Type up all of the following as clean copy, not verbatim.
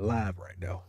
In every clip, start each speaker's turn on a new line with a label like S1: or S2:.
S1: alive right now.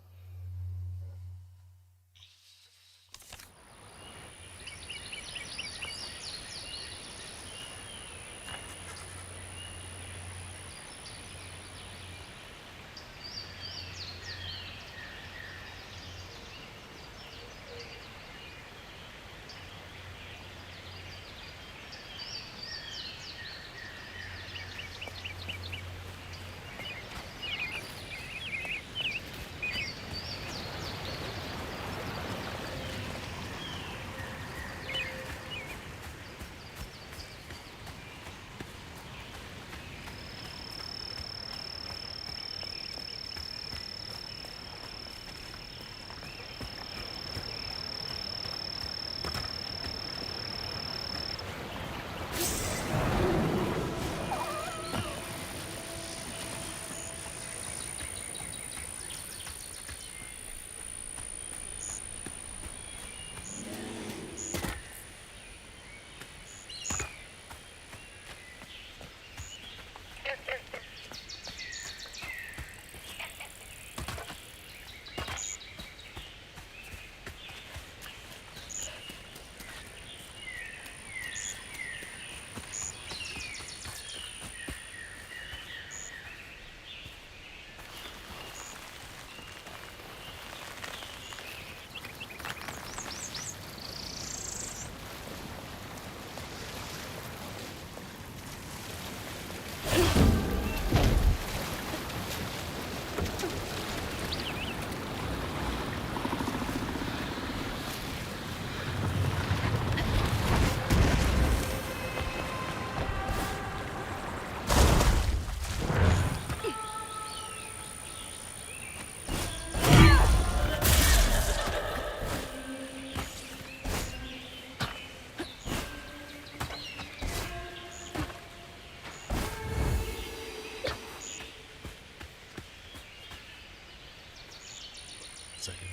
S1: Second.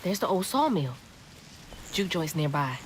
S2: There's the old sawmill. Juke joint's nearby.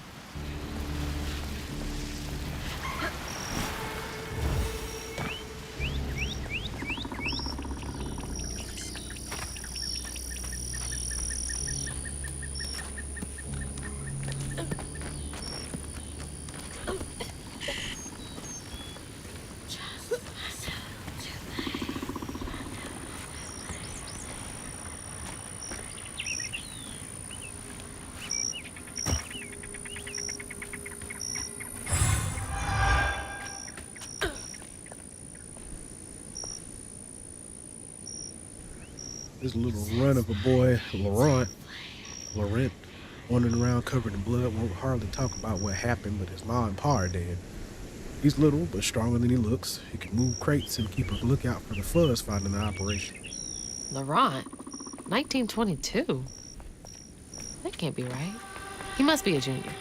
S1: This little run of a boy, Laurent, wandering around covered in blood, won't hardly talk about what happened, but his mom and pa are dead. He's little, but stronger than he looks. He can move crates and keep a lookout for the fuzz finding the operation.
S2: Laurent? 1922? That can't be right. He must be a junior.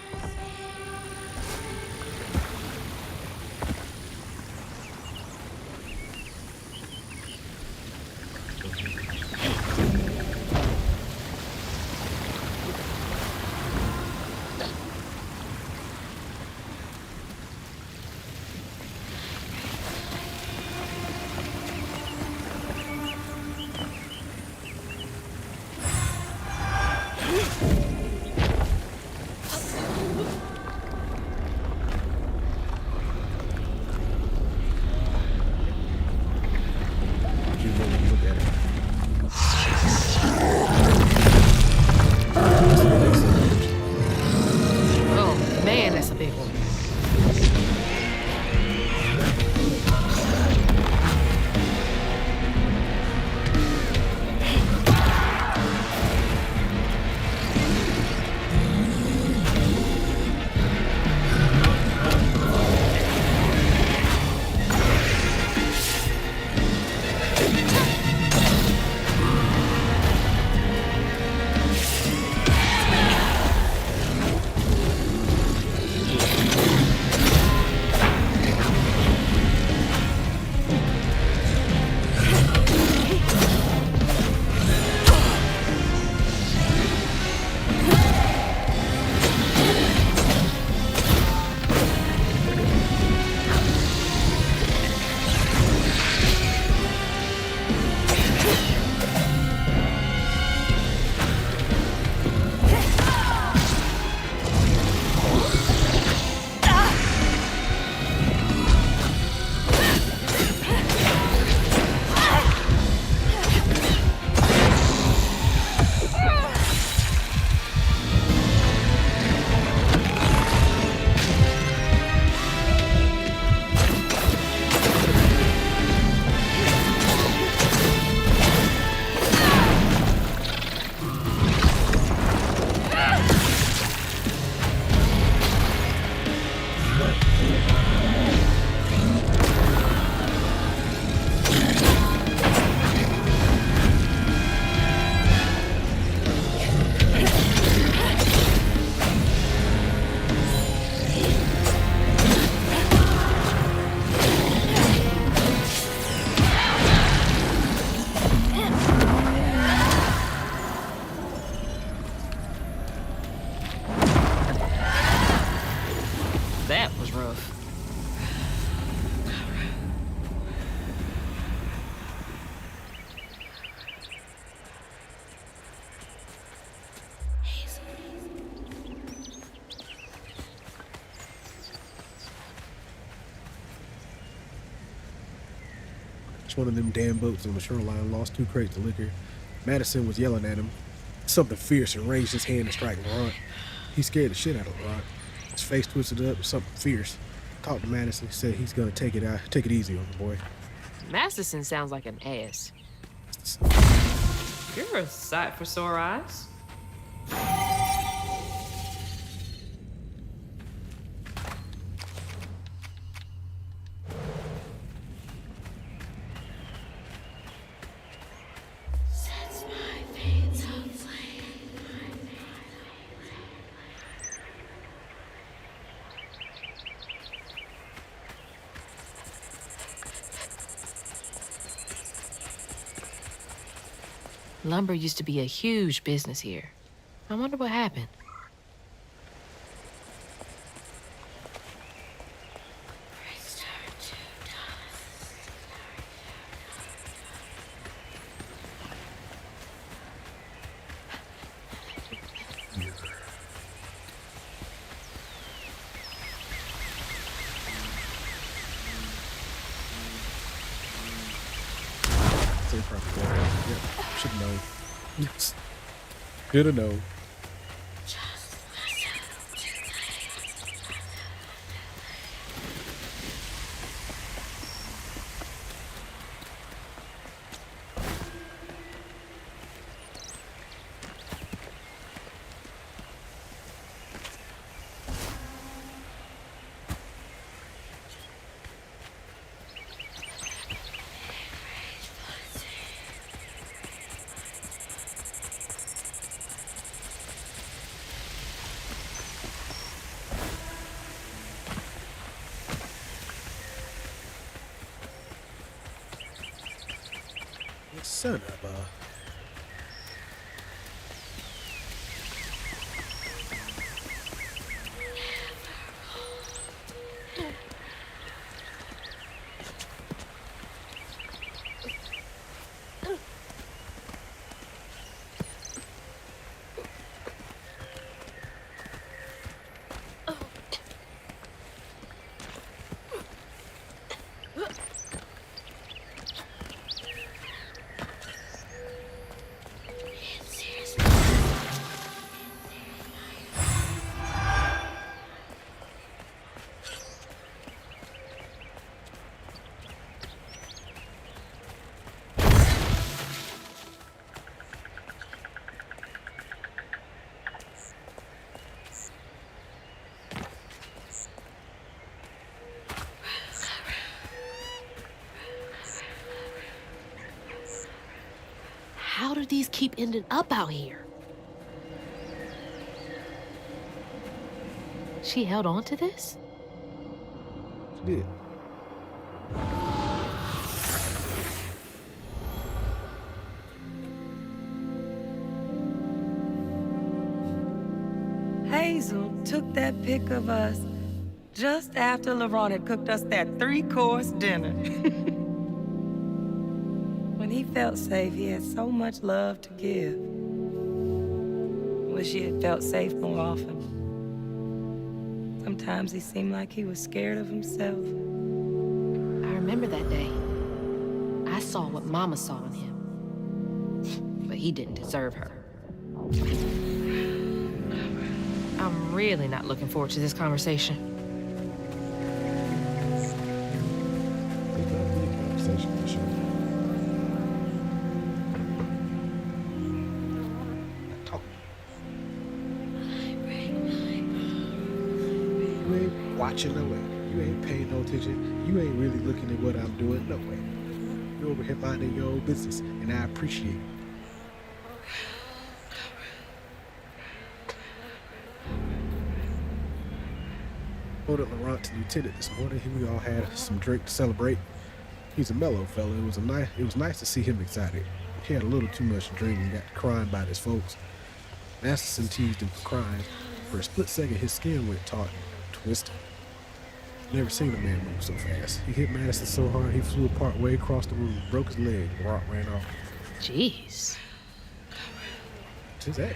S1: one of them damn boats on the shoreline lost 2 crates of liquor. Madison was yelling at him. Something fierce and raised his hand to strike Laurent. He scared the shit out of Laurent. His face twisted up, something fierce. Talked to Madison, said he's gonna take it easy on the boy.
S2: Masterson sounds like an ass. You're a sight for sore eyes. Lumber used to be a huge business here. I wonder what happened.
S1: Same property. Yep, should know. Good to know. Son of a...
S2: How do these keep ending up out here? She held on to this?
S1: She did.
S3: Hazel took that pic of us just after Laurent had cooked us that 3-course dinner. When he felt safe, he had so much love to give. Wish he had felt safe more often. Sometimes he seemed like he was scared of himself.
S2: I remember that day. I saw what Mama saw in him. But he didn't deserve her. I'm really not looking forward to this conversation.
S1: It's about to be a conversation for sure. Talk. You ain't watching no way. You ain't paying no attention. You ain't really looking at what I'm doing no way. You're over here minding your own business, and I appreciate it. Ordered Laurent to lieutenant this morning. We all had some drink to celebrate. He's a mellow fella. It was nice to see him excited. He had a little too much to drink and got crying by his folks. Masterson teased him for crying. For a split second, his skin went taut and twisted. Never seen a man move so fast. He hit Madison so hard he flew apart way across the room, broke his leg, and Laurent ran off.
S2: Jeez.
S1: It's his ass.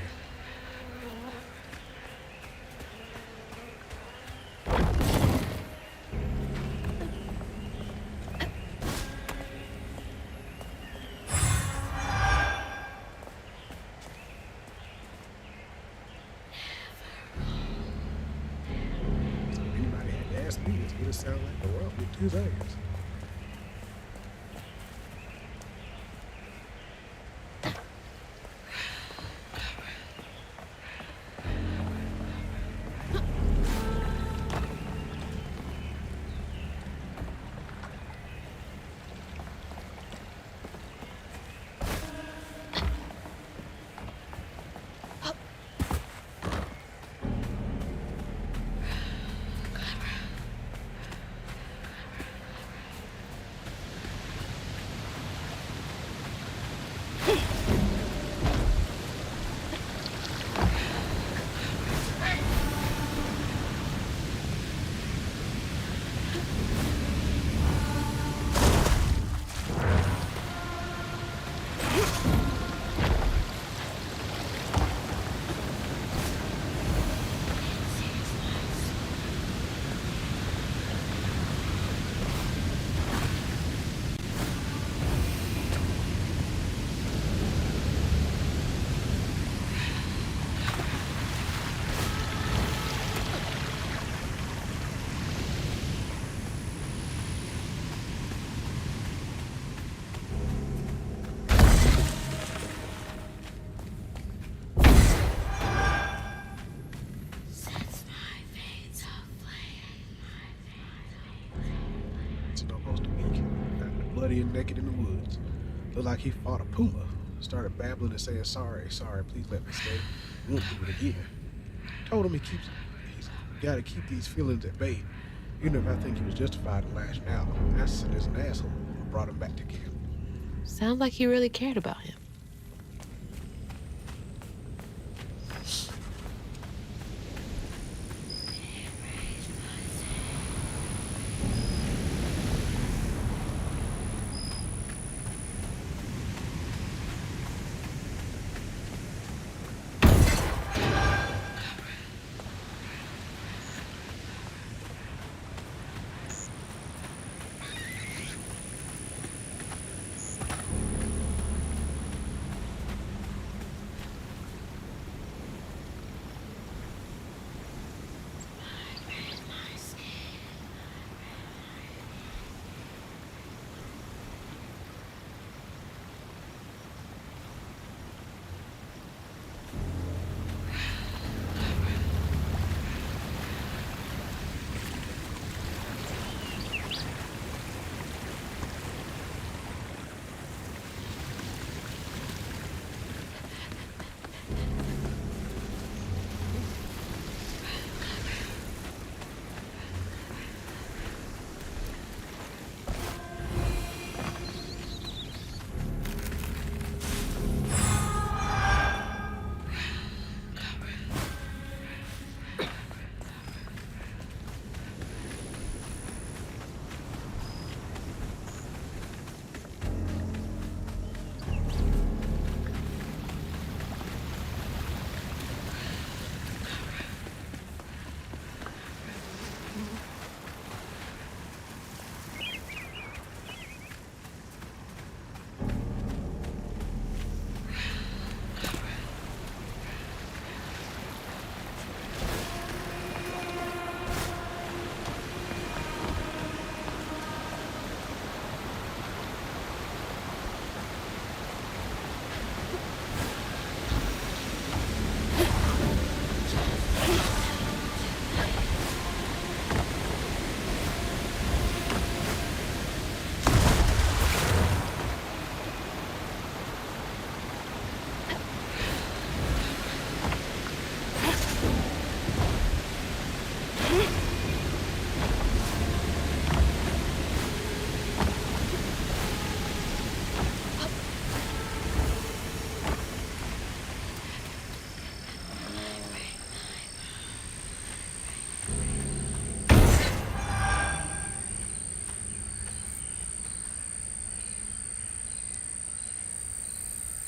S1: just sound like the world with two things. Almost a week. Found bloody and naked in the woods. Looked like he fought a puma. Started babbling and saying, sorry, please let me stay. Won't do it again. Told him he's got to keep these feelings at bay. Even if I think he was justified in lashing out. Assassin is an asshole. I brought him back to camp.
S2: Sounds like he really cared about him.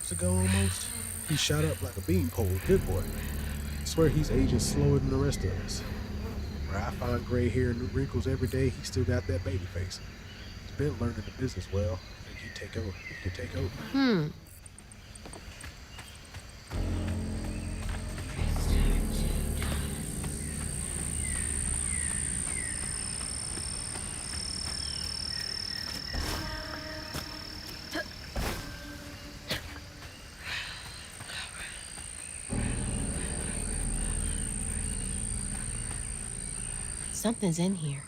S1: Ago almost, he shot up like a beanpole. Good boy. Swear he's aging slower than the rest of us. Where I find gray hair and new wrinkles every day, he still got that baby face. He's been learning the business well. I think he'd take over. He could take over.
S2: Something's in here.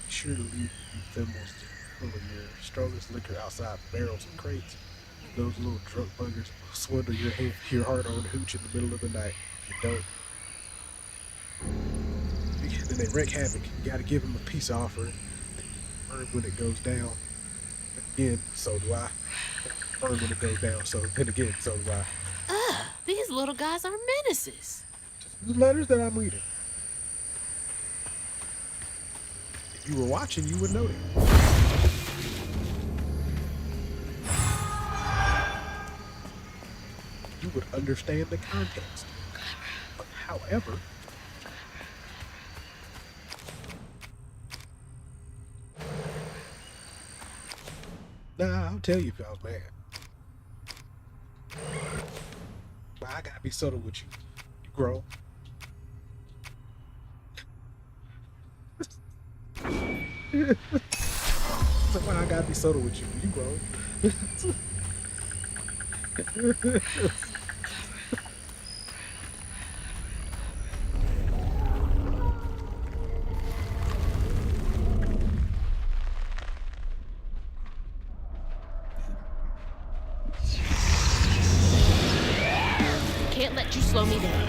S1: Be sure to leave your thimbles full of your strongest liquor outside barrels and crates. Those little drunk buggers will swindle your hard-earned hooch in the middle of the night. If you don't, then they wreak havoc. You gotta give them a peace offering. Burn when it goes down. Again, so do I. Burn when it goes down, so then again, so do I.
S2: Ugh, these little guys are menaces.
S1: The letters that I'm reading. If you were watching, you would know it. You would understand the context. However, I'll tell you if I was mad. But I gotta be subtle with you. You grown. So why I gotta be subtle with you? You grown.
S2: Can't let you slow me down.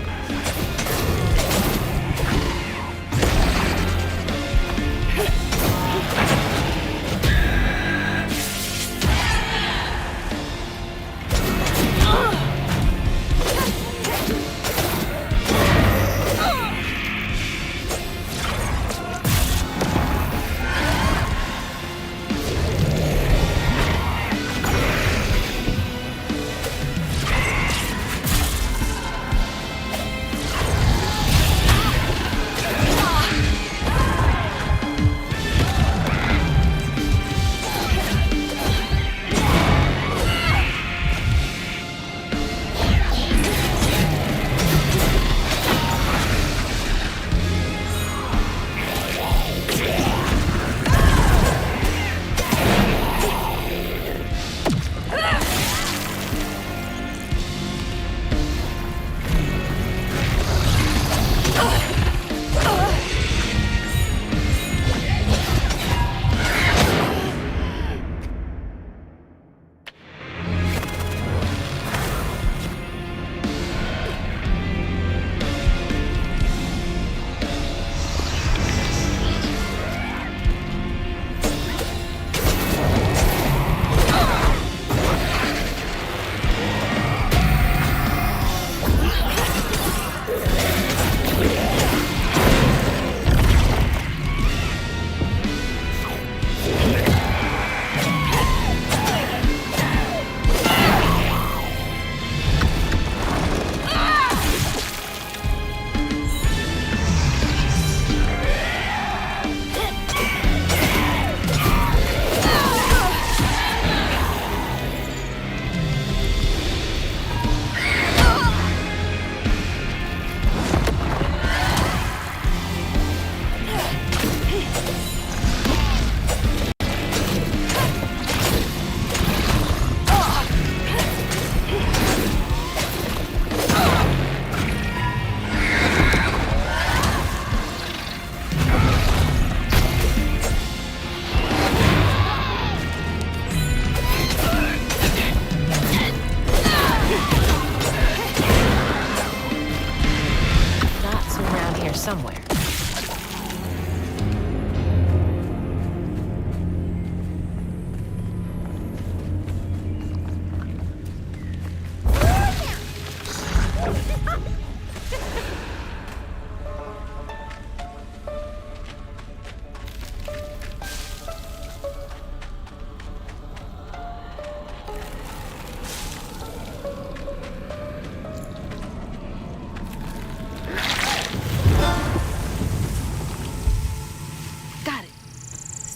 S2: Somewhere.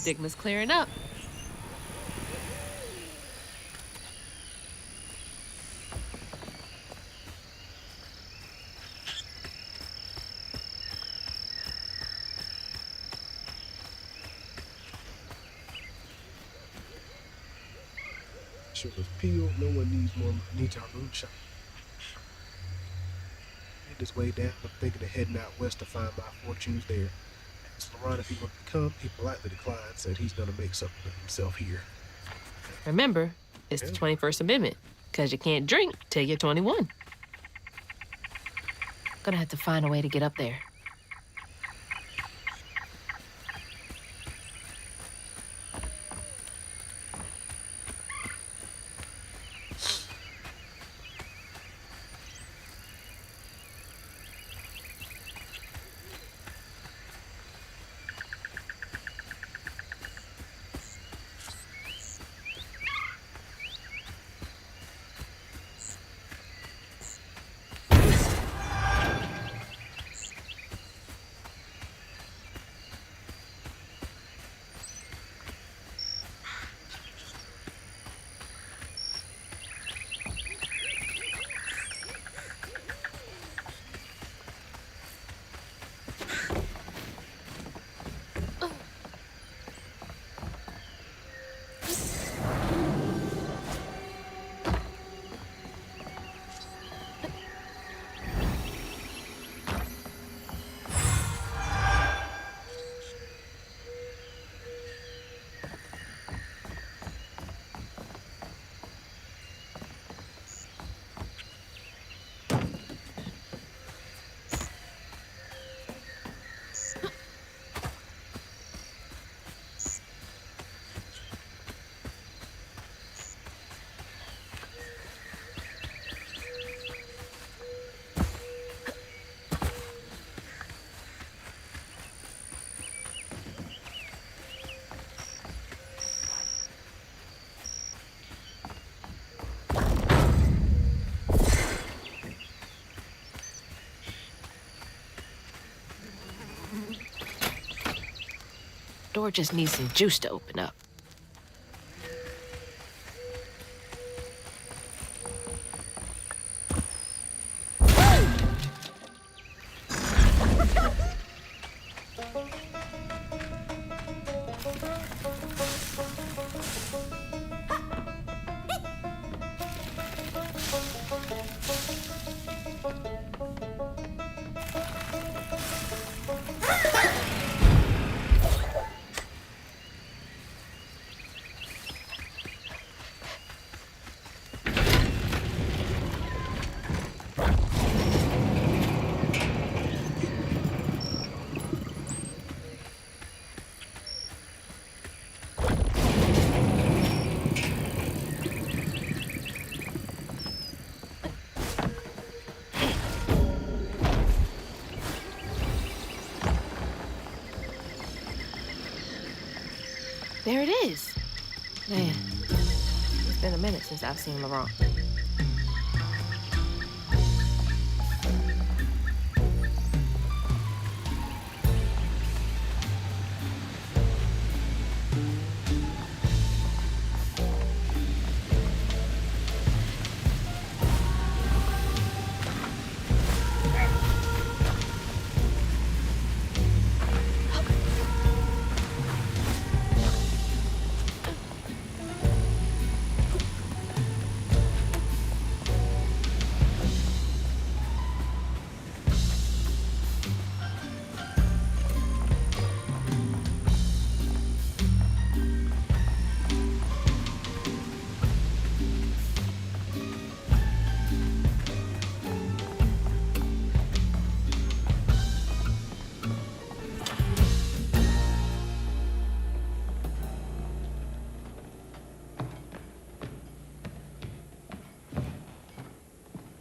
S2: Stigma's clearing up.
S1: Sure was peeled. No one needs our moonshine. winding his way down. I'm thinking of heading out west to find my fortunes there. Asked LeRon if he wanted to come. He politely declined, said he's gonna make something of himself here.
S2: Remember, it's the 21st Amendment, because you can't drink till you're 21. Gonna have to find a way to get up there. Door just needs some juice to open up. There it is. Man, it's been a minute since I've seen Laurent.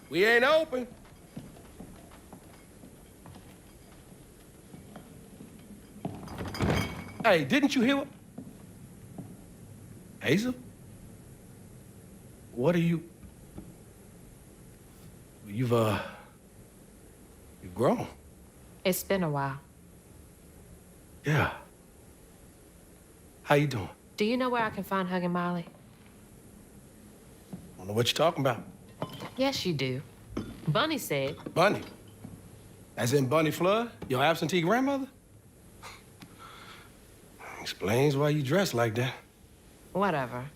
S4: We ain't open. Hey, didn't you hear what? Hazel? What are you? You've grown.
S2: It's been a while.
S4: Yeah. How you doing?
S2: Do you know where I can find Huggin' Molly?
S4: I don't know what you're talking about.
S2: Yes, you do. Bunny said.
S4: Bunny? As in Bunny Flood, your absentee grandmother? Explains why you dress like that.
S2: Whatever.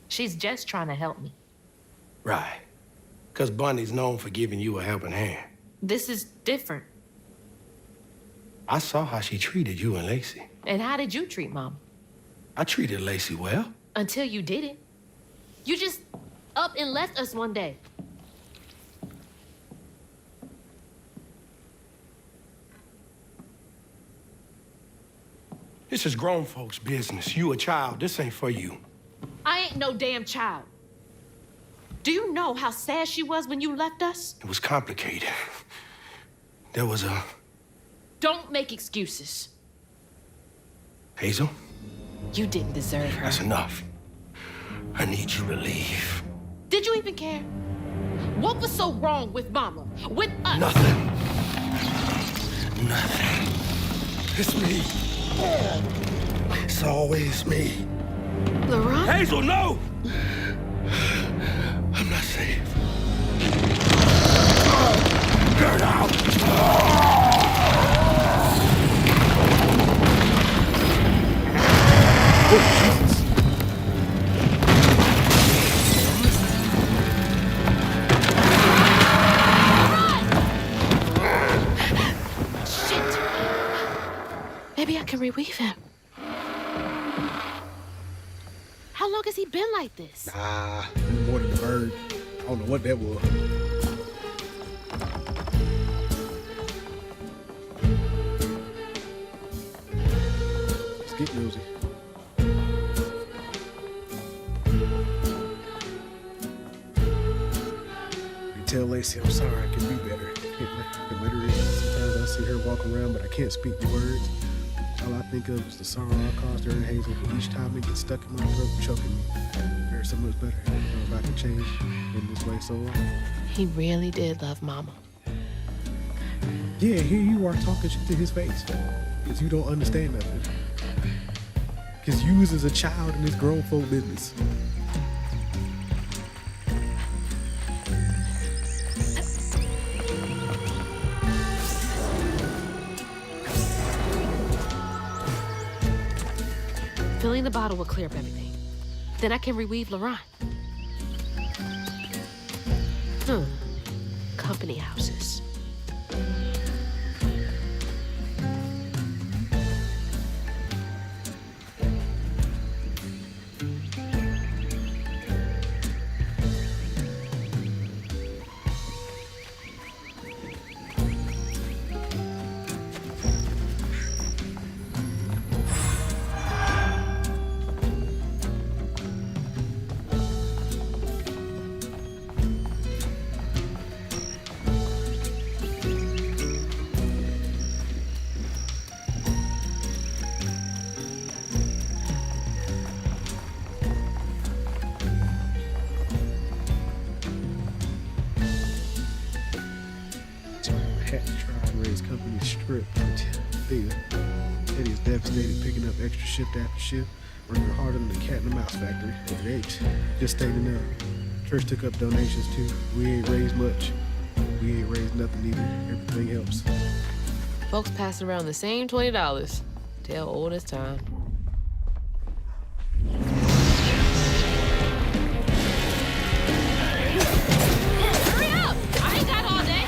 S2: She's just trying to help me.
S4: Right. Because Bunny's known for giving you a helping hand.
S2: This is different.
S4: I saw how she treated you and Lacey.
S2: And how did you treat Mama?
S4: I treated Lacey well.
S2: Until you didn't. You just up and left us one day.
S4: This is grown folks' business. You a child. This ain't for you.
S2: I ain't no damn child. Do you know how sad she was when you left us?
S4: It was complicated. There was a...
S2: Don't make excuses.
S4: Hazel,
S2: You didn't deserve her.
S4: that's enough. I need you to leave.
S2: Did you even care? What was so wrong with Mama? With us?
S4: Nothing. Nothing. It's me. It's always me.
S2: Laurent?
S4: Hazel, no! I'm not safe. Get out!
S2: Shit! Maybe I can reweave him. How long has he been like this?
S1: More than the bird. I don't know what that was. Let's get nosy. You tell Lacey I'm sorry, I can be better. I can let her in. Sometimes I see her walk around, but I can't speak the words. All I think of is the sorrow I caused her and Hazel. Each time it gets stuck in my throat, choking me. There's so much better. I don't know if I can change in this way so long.
S2: He really did love Mama.
S1: Yeah, here you are talking shit to his face. Because you don't understand nothing. Because you was as a child in this grown folk business.
S2: Filling the bottle will clear up everything. Then I can reweave Laurent. Company houses.
S1: Had to try and raise company strip until Thea. Eddie's devastated, picking up extra shift after shift, working harder than the cat in the mouse factory. It ain't just ain't enough. Church took up donations too. We ain't raised much. We ain't raised nothing either. Everything helps.
S2: Folks passing around the same $20. Tale old as time. Hurry up! I ain't got all day.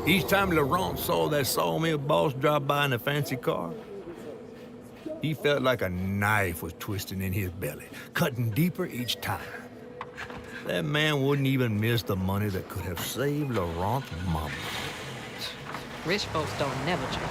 S5: Each time Laurent saw that sawmill boss drop by in a fancy car, he felt like a knife was twisting in his belly, cutting deeper each time. That man wouldn't even miss the money that could have saved Laurent's mama.
S2: Rich folks don't never change.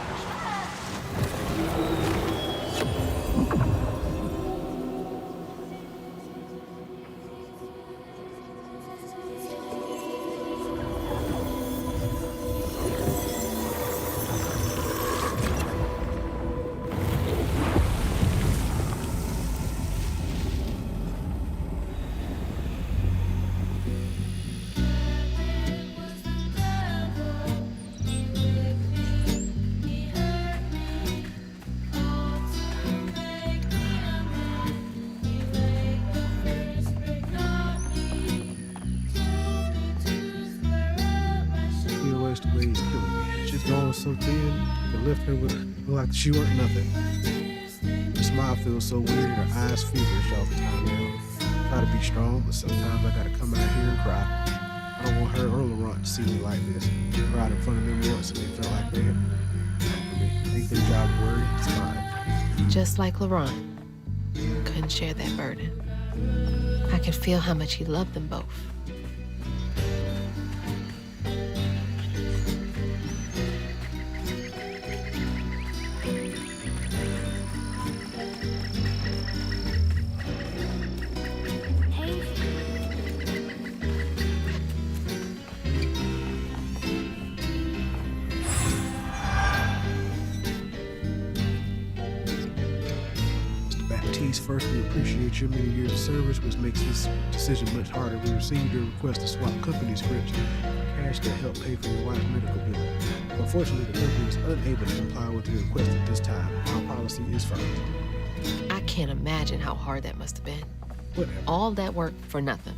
S1: He always the way he's killing me. She's going so thin, you can lift her with like she weren't nothing. Her smile feels so weird, her eyes feverish all the time now. Try to be strong, but sometimes I gotta come out here and cry. I don't want her or Laurent to see me like this. I cried in front of them once and they felt like that. I mean, make their job worry, it's fine.
S2: Just like Laurent. Couldn't share that burden. I could feel how much he loved them both.
S1: Mr. Baptiste, first we appreciate your many years of service, which makes this decision much harder. We received your request to swap company scripts for cash to help pay for your wife's medical bill. Unfortunately, the company is unable to comply with your request at this time. Our policy is firm.
S2: I can't imagine how hard that must have been.
S1: Whatever.
S2: All that work for nothing.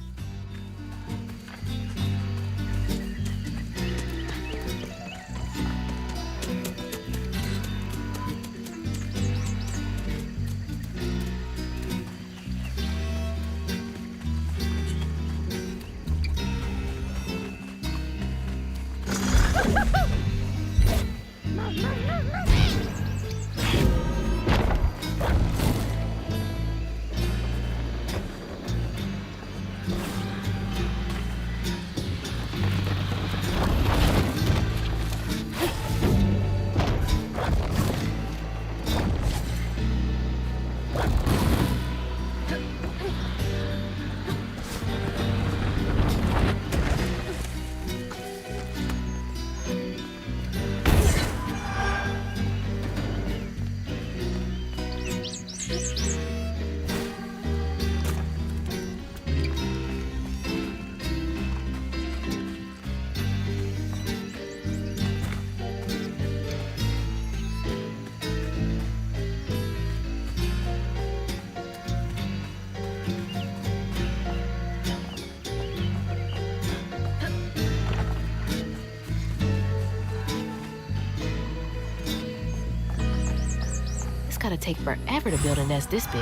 S2: It's gotta take forever to build a nest this big.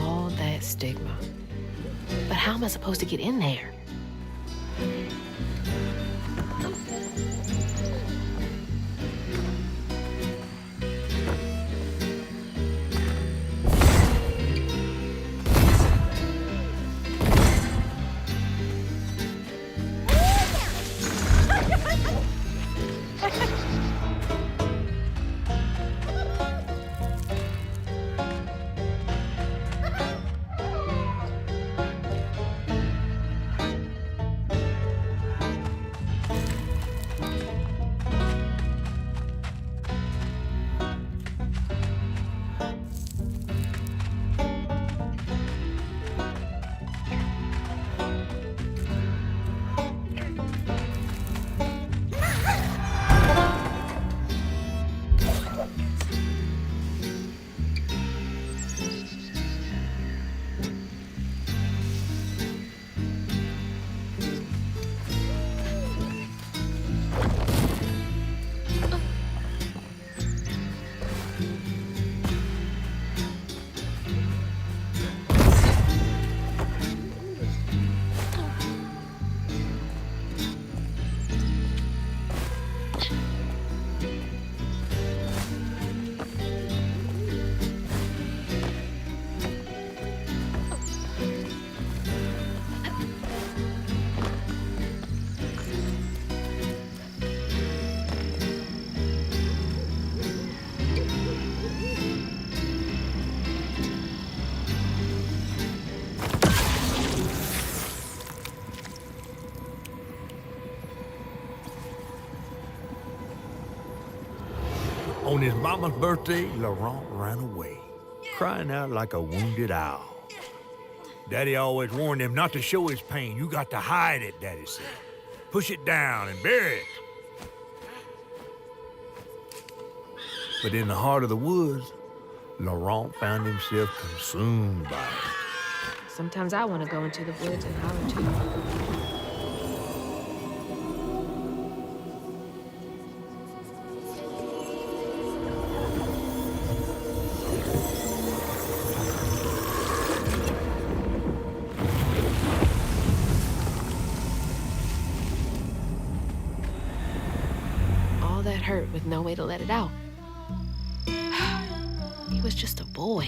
S2: All that stigma. But how am I supposed to get in there?
S5: On his mama's birthday, Laurent ran away, crying out like a wounded owl. Daddy always warned him not to show his pain. You got to hide it, Daddy said. Push it down and bury it. But in the heart of the woods, Laurent found himself consumed by it.
S2: Sometimes I want to go into the woods and holler too. All that hurt with no way to let it out. He was just a boy.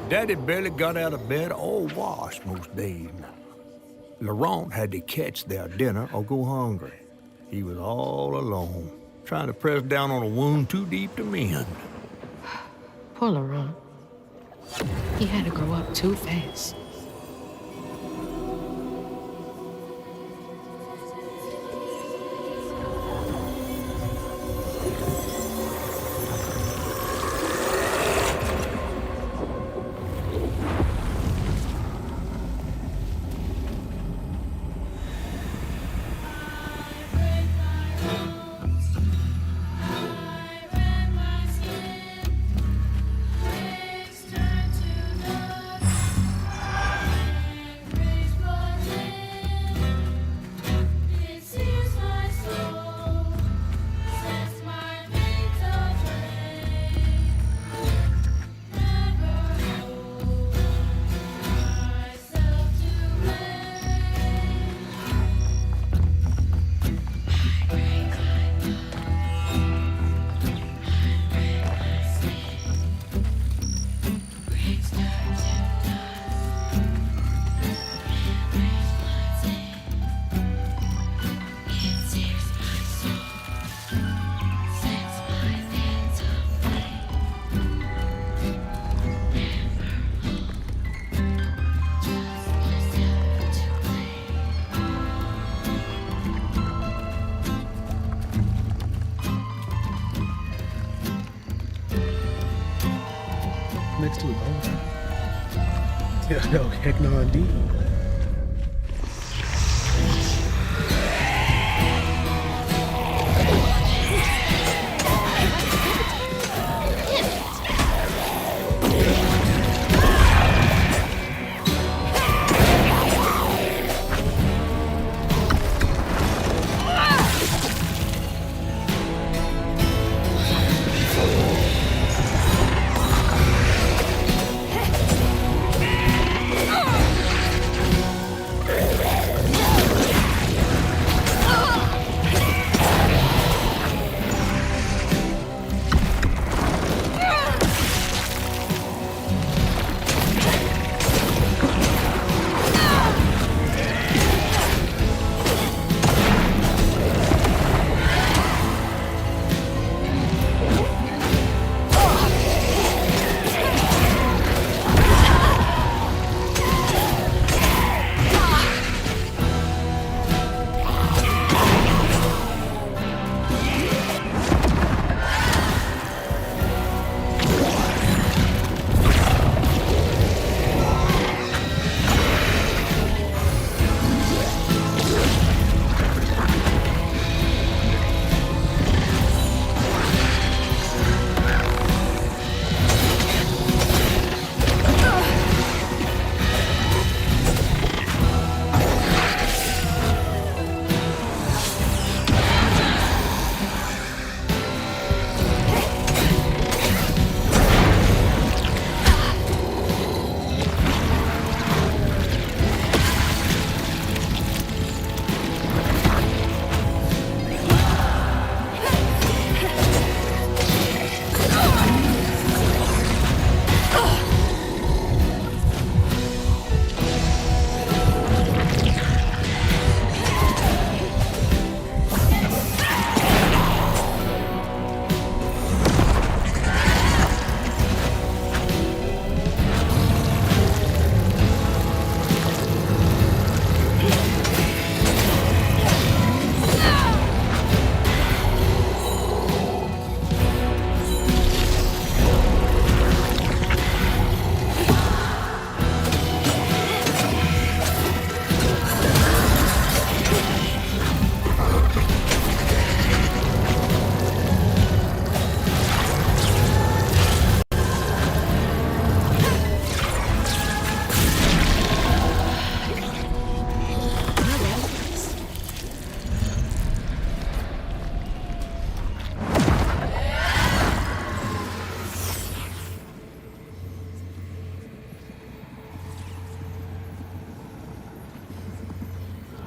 S5: Daddy barely got out of bed or washed most days now. Laurent had to catch their dinner or go hungry. He was all alone, trying to press down on a wound too deep to mend.
S2: Poor Laurent. He had to grow up too fast.
S1: No, heck no, indeed.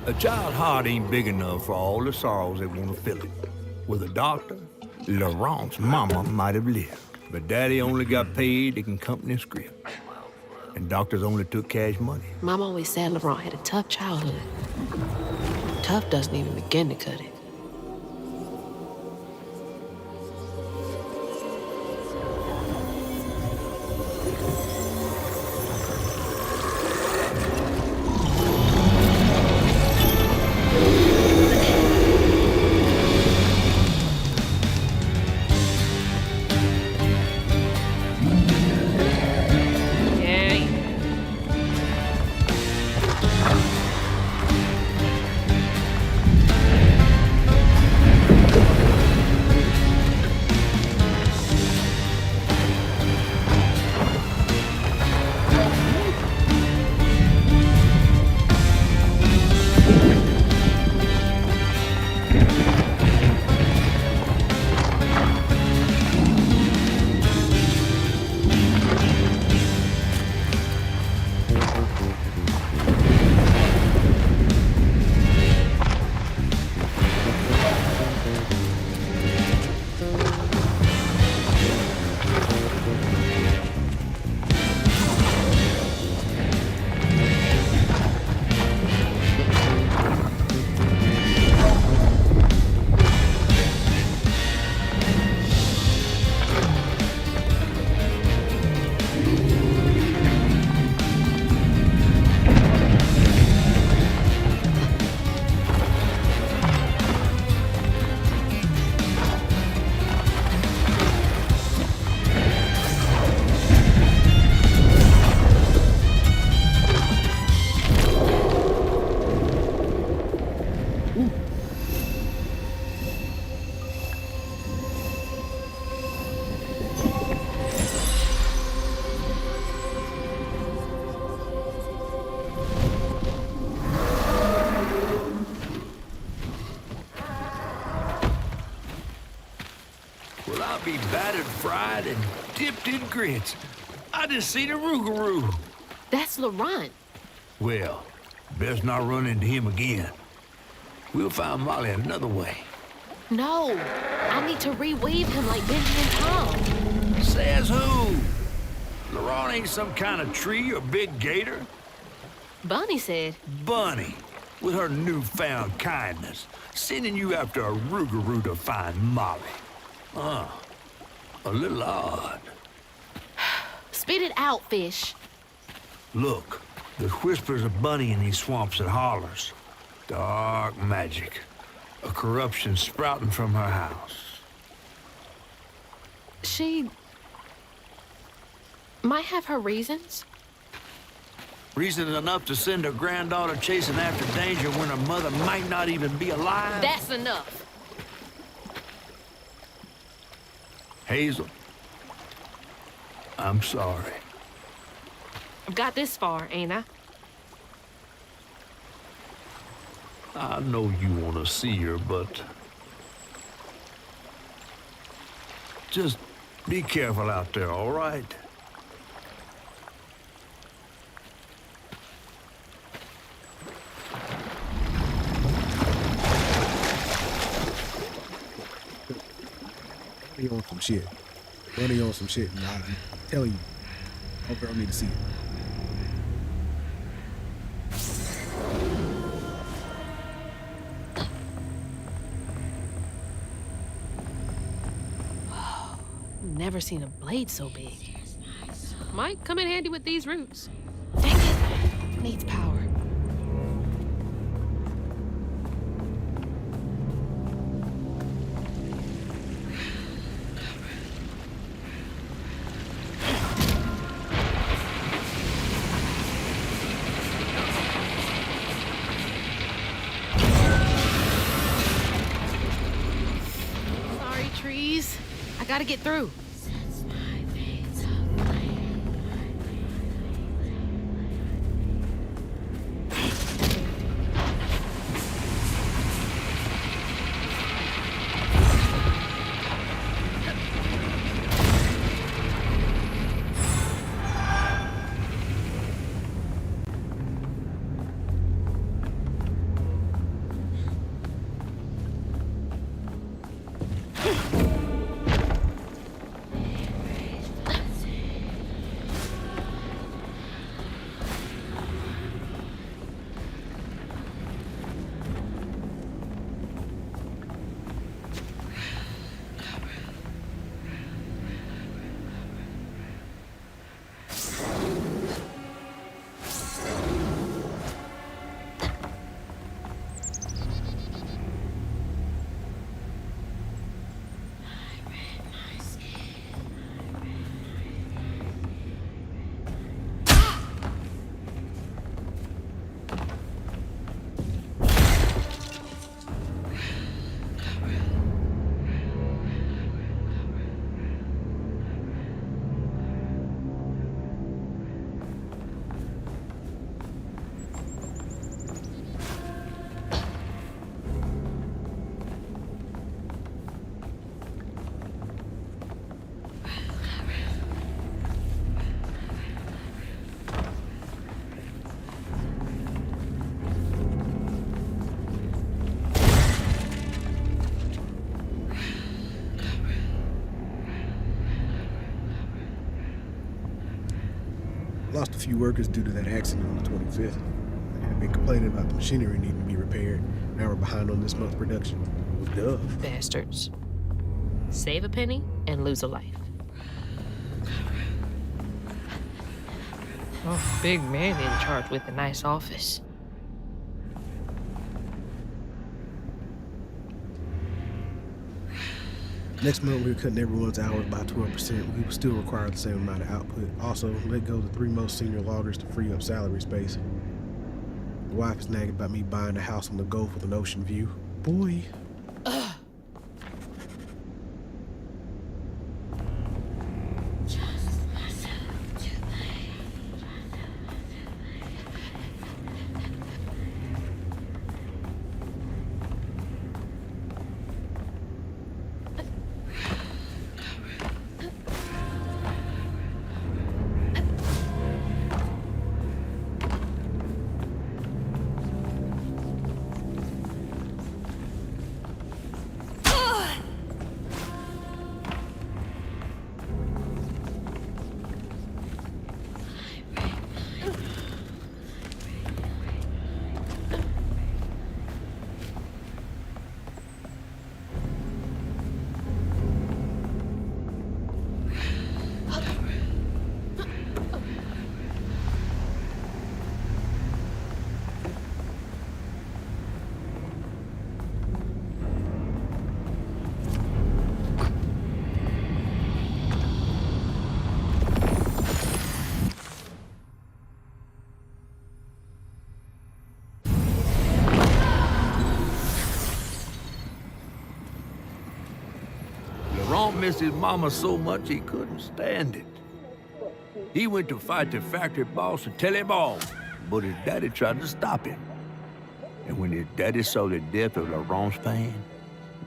S5: A child's heart ain't big enough for all the sorrows that want to fill it. With a doctor, Laurent's mama might have lived, but Daddy only got paid to accompany a script. And doctors only took cash money.
S2: Mom always said Laurent had a tough childhood. Tough doesn't even begin to cut it.
S5: buttered, fried, and dipped in grits. I just seen a Rougarou.
S2: That's Laurent.
S5: Well, best not run into him again. We'll find Molly another way.
S2: No, I need to reweave him like Benji and Tom.
S5: Says who? Laurent ain't some kind of tree or big gator.
S2: Bunny said,
S5: Bunny, with her newfound kindness, sending you after a Rougarou to find Molly. A little odd.
S2: spit it out, fish.
S5: Look, there's whispers of Bunny in these swamps and hollers. Dark magic. A corruption sprouting from her house.
S2: She might have her reasons.
S5: Reason enough to send her granddaughter chasing after danger when her mother might not even be alive?
S2: That's enough.
S5: Hazel, I'm sorry.
S2: I've got this far, ain't I?
S5: I know you want to see her, but just be careful out there, all right?
S1: Bunny on some shit. Bunny on some shit, and I'm telling you, my girl need to see it.
S2: Never seen a blade so big. Might come in handy with these roots. Dang it! Needs power. Sorry, trees. I gotta get through.
S1: Lost a few workers due to that accident on the 25th. They had been complaining about the machinery needing to be repaired. Now we're behind on this month's production. Duh.
S2: Bastards. Save a penny and lose a life. Oh, big man in charge with a nice office.
S1: Next month, we're cutting everyone's hours by 12%. We will still require the same amount of output. Also, let go of the 3 most senior loggers to free up salary space. The wife is nagging about me buying a house on the Gulf with an ocean view. Boy.
S5: missed his mama so much he couldn't stand it. He went to fight the factory boss to tell him off, but his daddy tried to stop him. And when his daddy saw the death of Laurent's fan,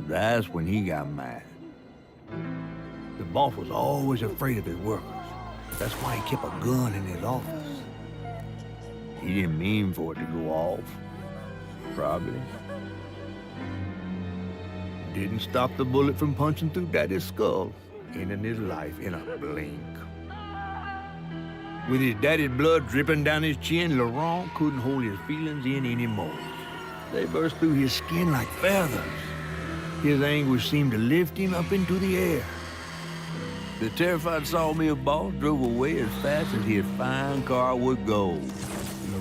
S5: that's when he got mad. The boss was always afraid of his workers. That's why he kept a gun in his office. He didn't mean for it to go off, probably. Didn't stop the bullet from punching through Daddy's skull, ending his life in a blink. With his daddy's blood dripping down his chin, Laurent couldn't hold his feelings in anymore. They burst through his skin like feathers. His anguish seemed to lift him up into the air. The terrified sawmill boss drove away as fast as his fine car would go.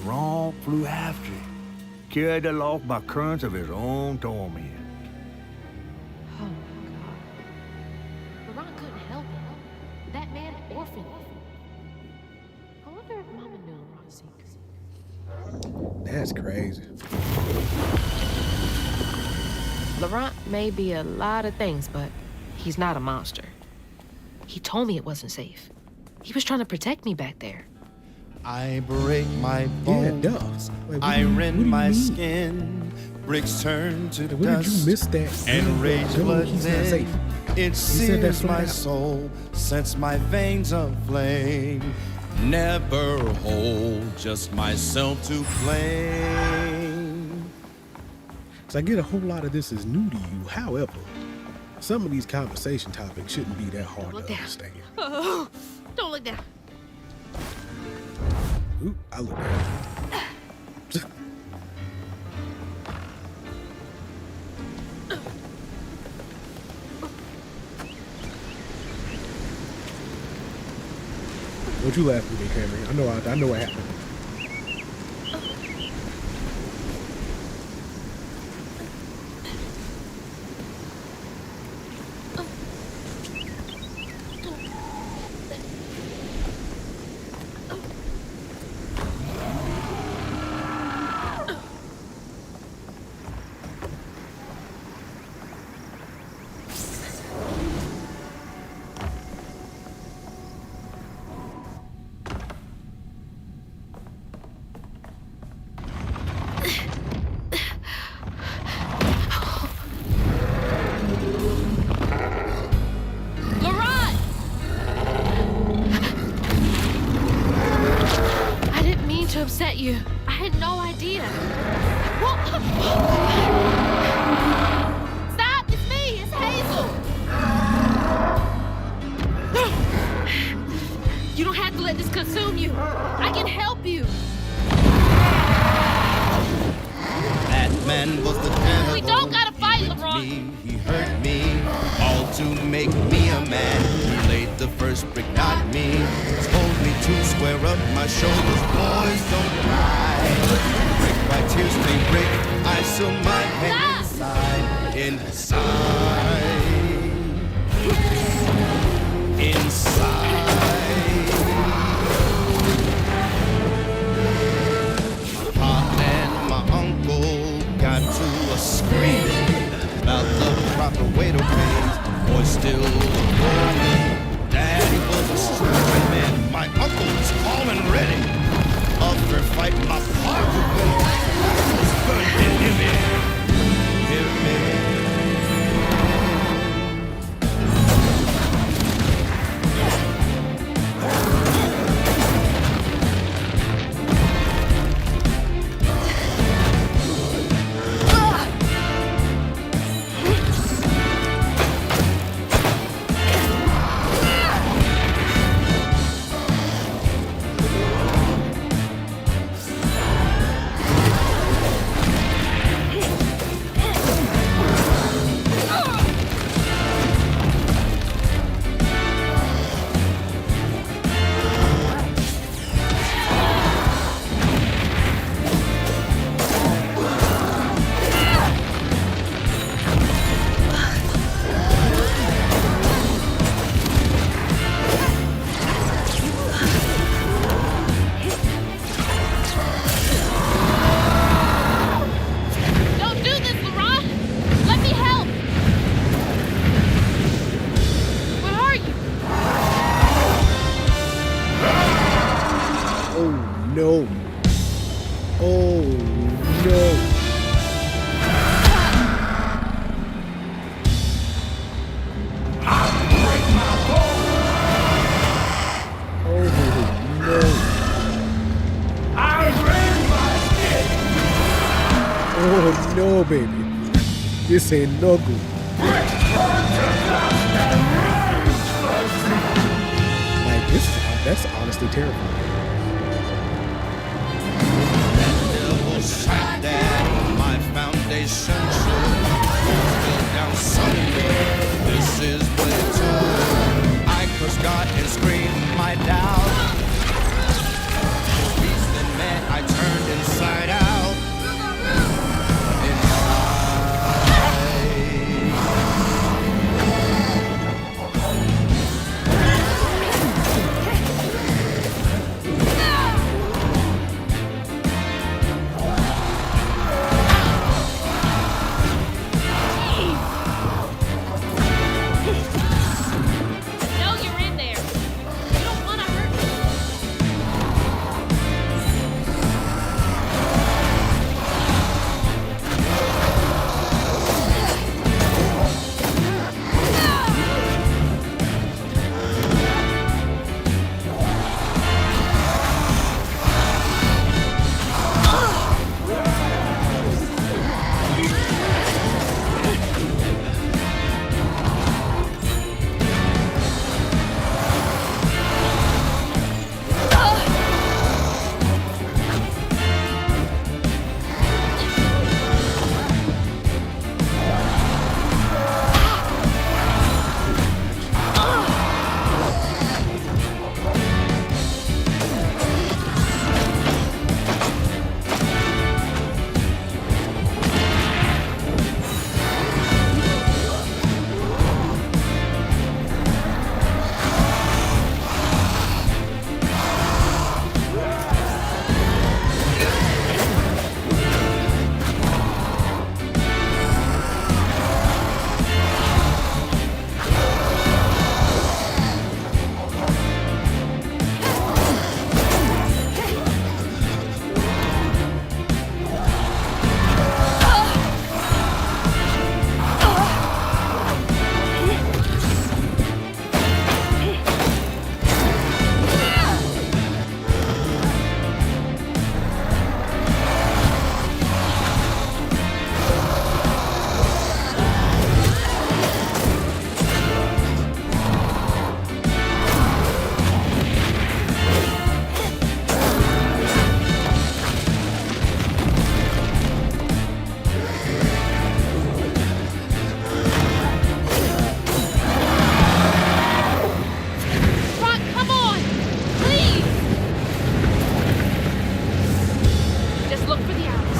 S5: Laurent flew after it, carried aloft by currents of his own torment.
S2: Oh my God. Laurent couldn't help it. That man orphaned him. I wonder if Mama knew Laurent's secrets.
S1: That's crazy.
S2: Laurent may be a lot of things, but he's not a monster. He told me it wasn't safe. He was trying to protect me back there.
S6: I break my
S1: Yeah,
S6: bones.
S1: it does. Wait, what
S6: I
S1: do you- what do
S6: rend
S1: you
S6: my
S1: mean?
S6: skin. Bricks turn to
S1: Where did you
S6: dust.
S1: miss that?
S6: And rage
S1: Tell me he's not
S6: floods
S1: safe.
S6: in. It
S1: said that
S6: sears
S1: flat
S6: my
S1: out.
S6: soul, sets my veins aflame. Never hold just myself to blame.
S1: So I get a whole lot of this is new to you. However, some of these conversation topics shouldn't be that hard
S2: Look
S1: to
S2: down.
S1: understand.
S2: Oh, don't look down.
S1: Ooh, I look down. What you laughing at me, Cameron? I know what happened.
S2: Laurent! I didn't mean to upset you. I had no idea. Stop! It's me! It's Hazel! You don't have to let this consume you. I can help you.
S6: That man was the devil.
S2: We don't gotta fight,
S6: He whipped
S2: LeBron.
S6: me, he hurt me, all to make me a man. He laid the first brick, not me. Told me to square up my shoulders, boys don't cry. Brick by tears, stained brick, I saw my pain inside, inside. And my uncle got to a scream about the proper way to pay. Boy, still boy. Daddy was a strong man. My uncle was calm and ready. After fight, my father was burned in him.
S1: no. Oh no. Oh no. Oh no, baby. This ain't no good. Like that's honestly terrifying.
S6: Devil shot down my foundation still down somewhere. This is way too. I cursed God and screamed my doubt. Beast and man, I turned inside out.
S2: know you're in there. You don't want to hurt me. Rock, come on! Please! Just look for the owls.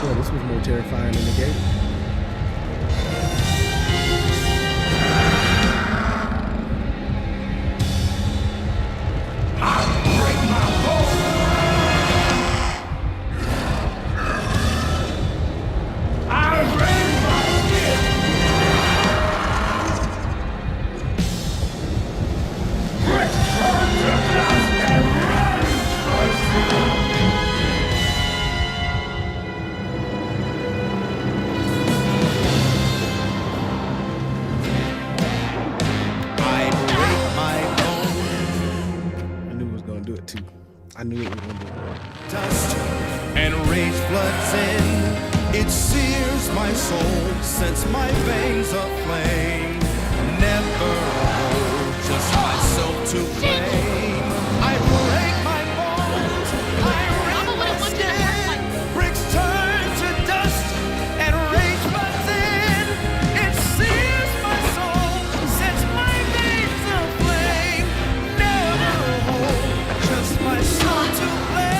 S1: Well, this was more terrifying than the game.
S6: I break my
S1: I knew it was gonna do it too. I knew it was gonna do it.
S6: dust and rage floods in. It sears my soul, sets my veins aflame. Never hold just myself to blame. I break my bones, I
S2: Mama
S6: rip my
S2: wouldn't want you to hurt
S6: skin.
S2: like
S6: Bricks turn to dust and rage floods in. It sears my soul, sets my veins aflame. Never hold just myself to blame.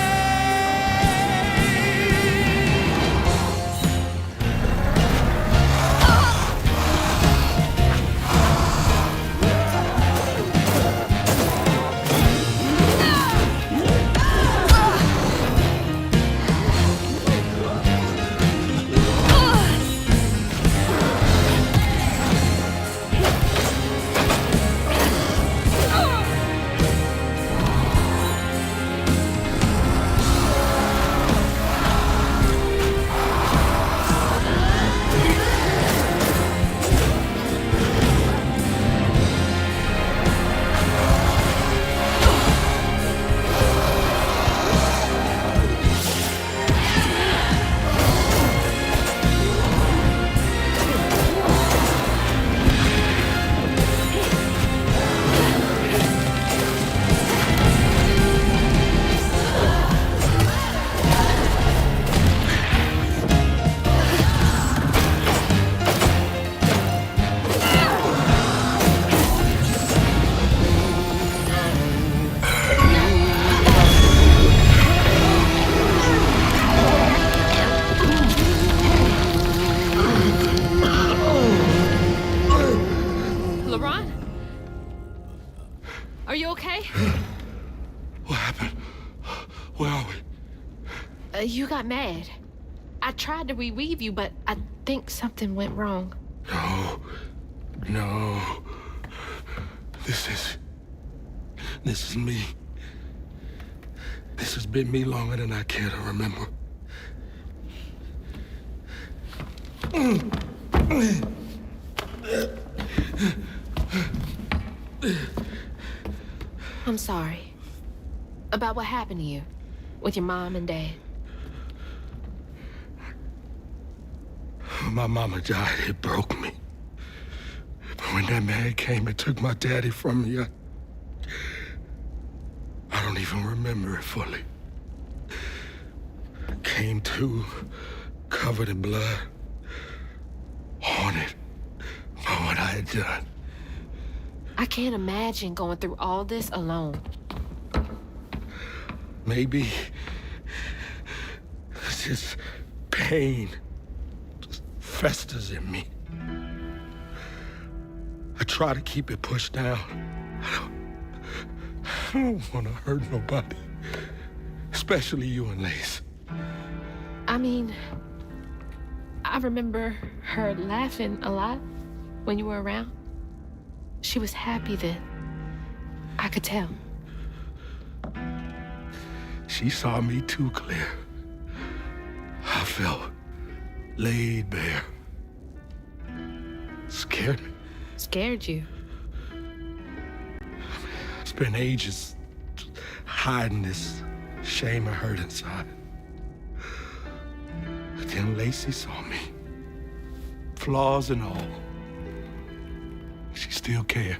S7: What happened? Where are we?
S2: You got mad. I tried to reweave you, but I think something went wrong.
S7: No. This is me. This has been me longer than I care to remember.
S2: I'm sorry. About what happened to you with your mom and dad.
S7: My mama died. It broke me. But when that man came and took my daddy from me, I don't even remember it fully. Came to, covered in blood, haunted by what I had done.
S2: I can't imagine going through all this alone.
S7: Maybe this pain just festers in me. I try to keep it pushed down. I don't want to hurt nobody, especially you and Lace.
S2: I mean, I remember her laughing a lot when you were around. She was happy then. I could tell.
S7: She saw me too clear. I felt laid bare. Scared me.
S2: Scared you?
S7: Spent ages hiding this shame and hurt inside. But then Lacey saw me. Flaws and all. She still cared.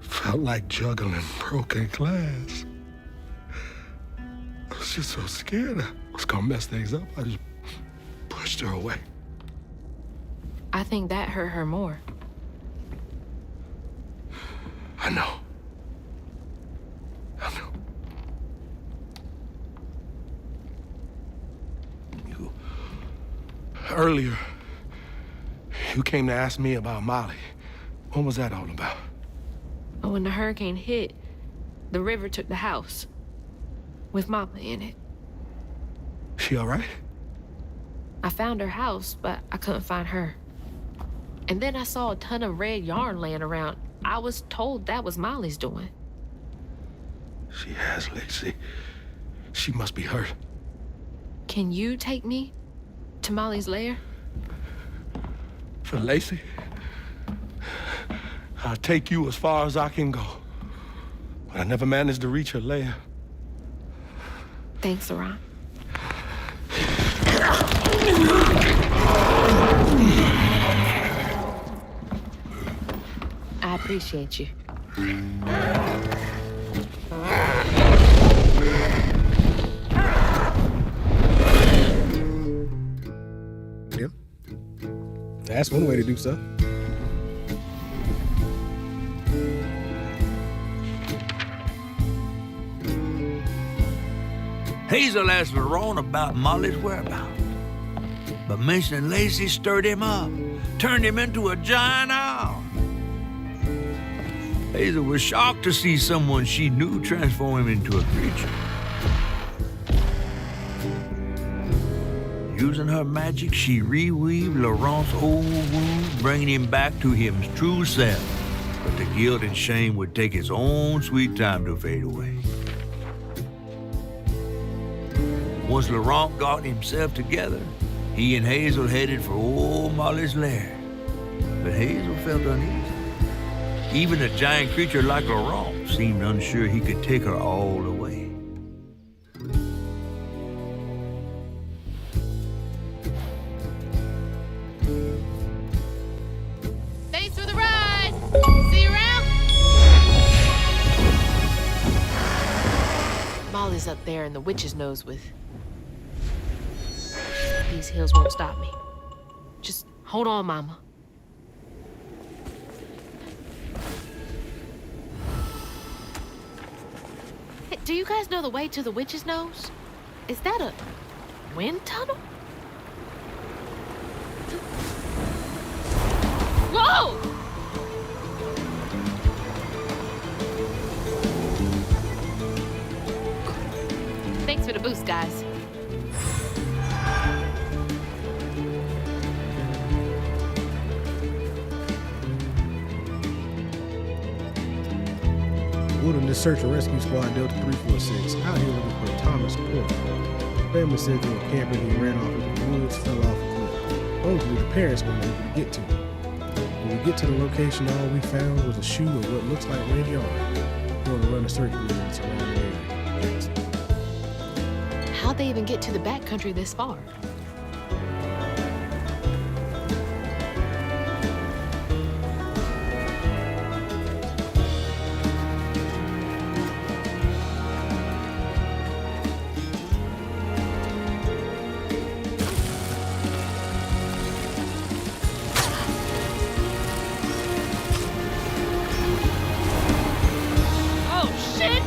S7: Felt like juggling broken glass. I was just so scared I was gonna mess things up. I just pushed her away.
S2: I think that hurt her more.
S7: I know. I know. Earlier, you came to ask me about Molly. What was that all about?
S2: But when the hurricane hit, the river took the house. With Mama in it.
S7: She all right?
S2: I found her house, but I couldn't find her. And then I saw a ton of red yarn laying around. I was told that was Molly's doing.
S7: She has, Lacey. She must be hurt.
S2: Can you take me to Molly's lair?
S7: For Lacey? I'll take you as far as I can go. But I never managed to reach her lair.
S2: Thanks, Laurent. I appreciate you.
S1: Yeah. That's one way to do stuff.
S5: Hazel asked Laurent about Molly's whereabouts. But mentioning Lacey stirred him up, turned him into a giant owl. Hazel was shocked to see someone she knew transform him into a creature. Using her magic, she reweaved Laurent's old wound, bringing him back to his true self. But the guilt and shame would take its own sweet time to fade away. Once Laurent got himself together, he and Hazel headed for old Molly's lair. But Hazel felt uneasy. Even a giant creature like Laurent seemed unsure he could take her all the way.
S2: Thanks for the ride! See you around! Molly's up there in the witch's nose with... These hills won't stop me. Just hold on, Mama. Hey, do you guys know the way to the witch's nose? Is that a wind tunnel? Whoa! for the boost, guys.
S1: Wilderness Search and Rescue Squad Delta 346 out here looking for Thomas Porter. Family said they were camping and he ran off into the woods, fell off a cliff. Supposedly the parents weren't able to get to him. When we get to the location, all we found was a shoe of what looks like red yarn. We're going to run a search warrant around the area. Next.
S2: How'd they even get to the backcountry this far? Oh, shit!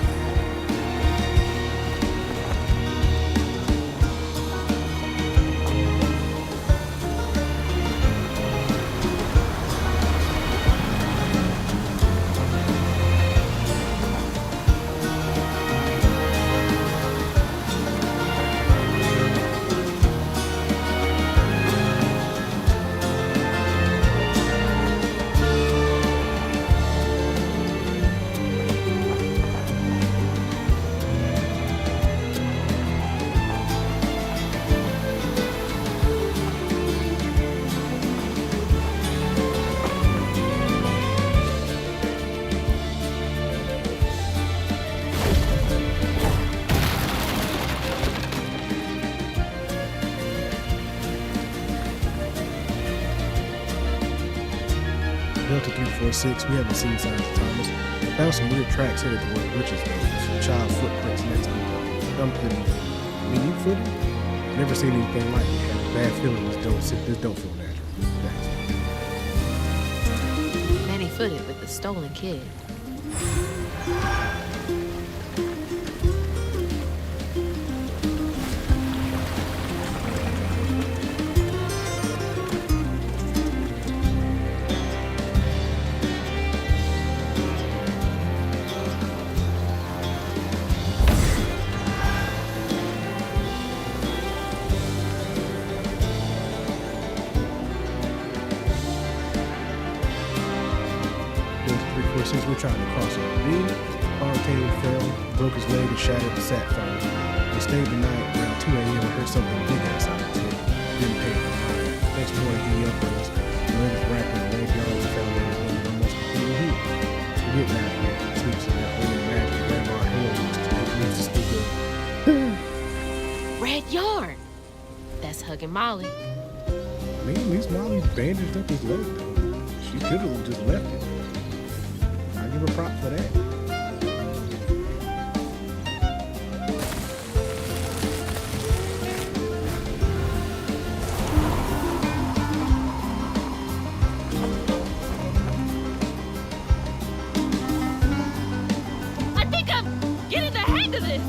S1: Delta 346, we haven't seen signs of Thomas. Found some weird tracks headed toward Richardsville. Some child footprints next to something mini footed. Never seen anything like it. Have a bad feeling this don't feel natural. Next.
S2: Many-footed with the stolen kid.
S1: Since we're trying to cross a ravine, Fontaine fell, broke his leg, and shattered the sat phone. We stayed the night around 2 a.m. and heard something big outside the tent. Didn't pay it. Next morning, he up on us. The leg was wrapped in a red yarn. We found that his leg almost completely healed. We went down here, sleeps in that old magic grandma hand used to speak of.
S2: Red yarn! That's hugging Molly.
S1: Man, at least Molly bandaged up his leg, though. She could have just left it. I give her props for that.
S2: I think I'm getting the hang of this!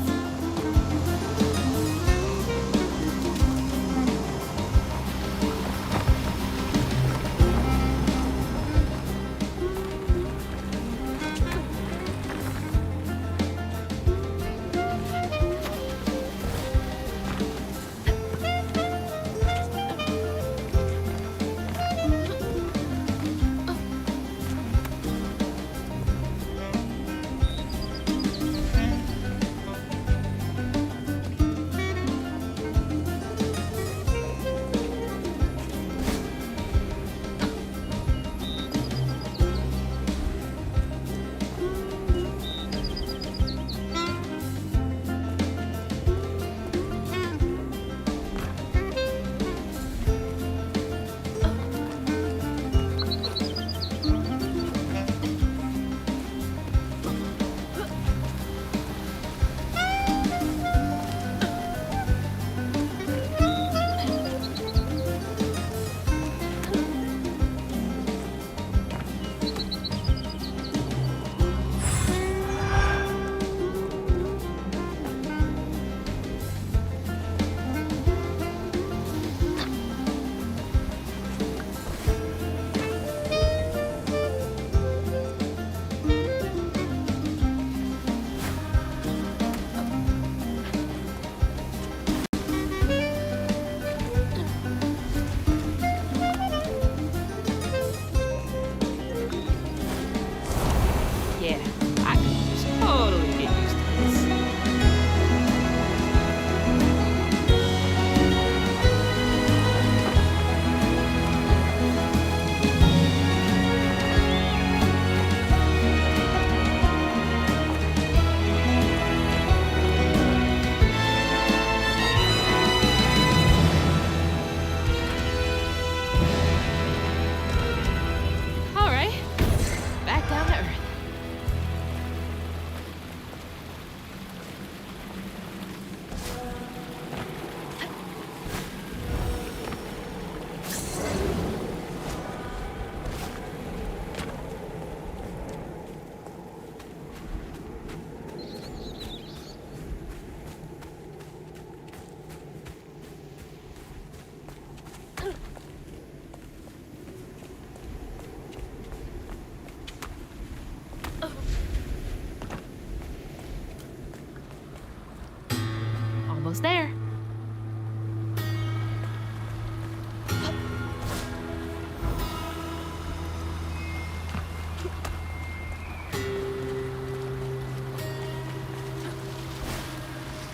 S2: Almost there.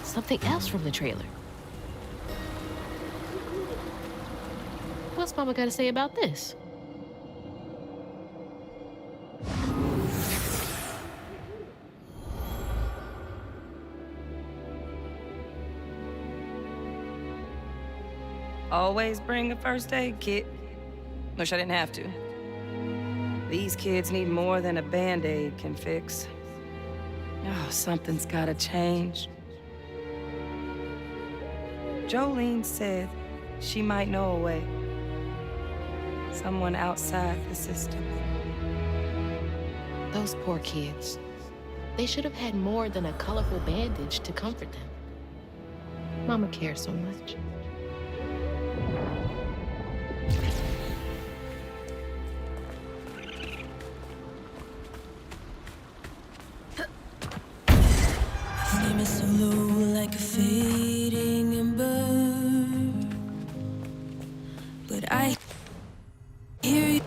S2: Something else from the trailer. What's Mama got to say about this?
S3: Always bring a first aid kit. Wish I didn't have to. These kids need more than a Band-Aid can fix. Oh, something's gotta change. Jolene said she might know a way. Someone outside the system.
S2: Those poor kids. They should have had more than a colorful bandage to comfort them. Mama cares so much.
S8: Flame is so low like a fading ember, but I hear you.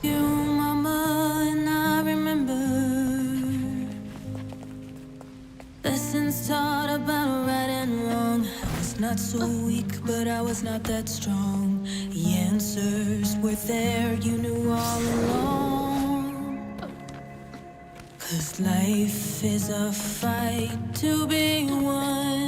S8: You, Mama, and I remember lessons taught about right and wrong. I was not so weak, but I was not that strong. The answers were there, you knew all along. 'Cause life is a fight to be won.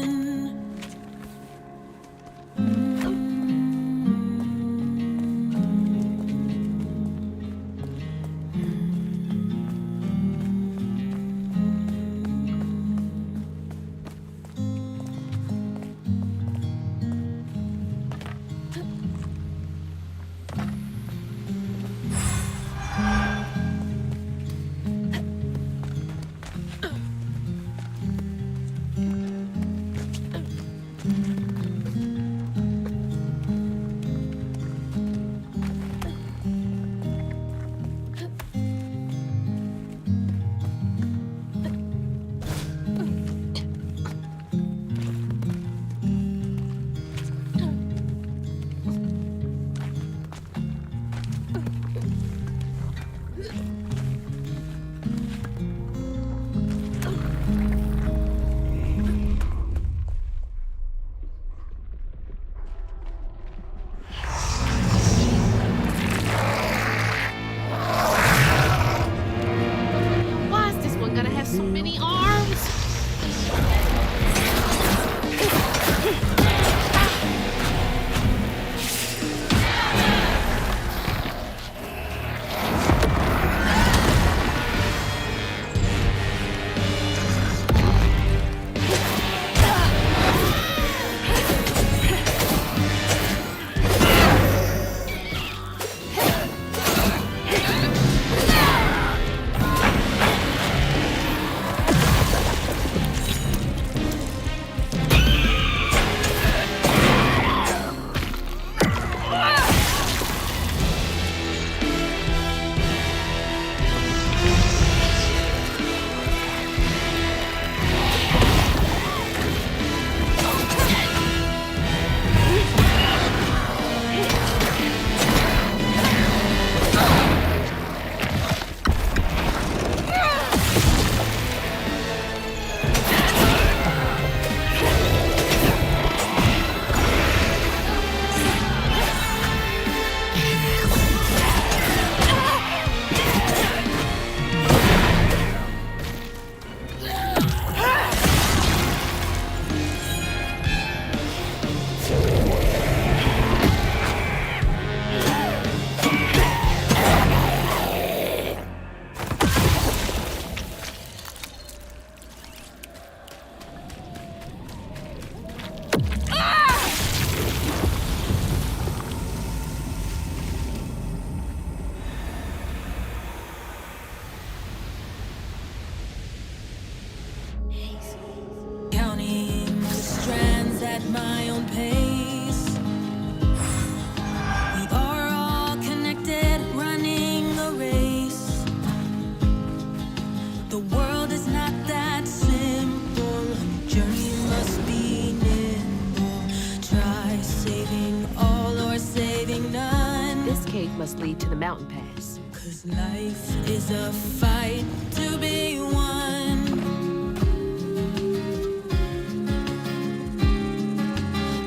S2: This cave must lead to the mountain pass.
S8: 'Cause life is a fight to be won.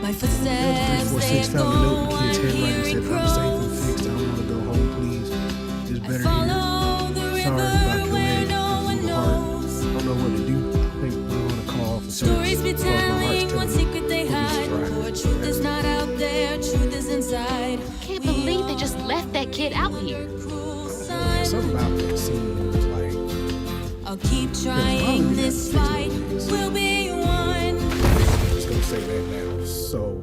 S8: My footsteps, they
S1: 346 found a note
S8: go
S1: in the kid's handwriting
S8: unhearing
S1: said, I'm safe and
S8: crows.
S1: fixed. I want to go home, please. It's better here.
S8: Follow the
S1: Sorry
S8: river
S1: about your
S8: where
S1: leg.
S8: no one
S1: It's a little hard.
S8: knows.
S1: I don't know what to do. I think we're going to call for
S8: Stories be
S1: service. As far as my heart's
S8: telling, one
S1: telling me,
S8: secret they
S1: police is
S8: hide.
S1: right.
S8: For truth is not out there, truth is inside.
S2: Can't believe they just left that kid out here.
S8: Cruel
S1: Something
S8: sun.
S1: about that scene was like,
S8: I'll keep
S1: probably
S8: trying
S1: got
S8: this
S1: to fix
S8: fight.
S1: those things.
S8: We'll be one.
S1: I'm just going to say that now. So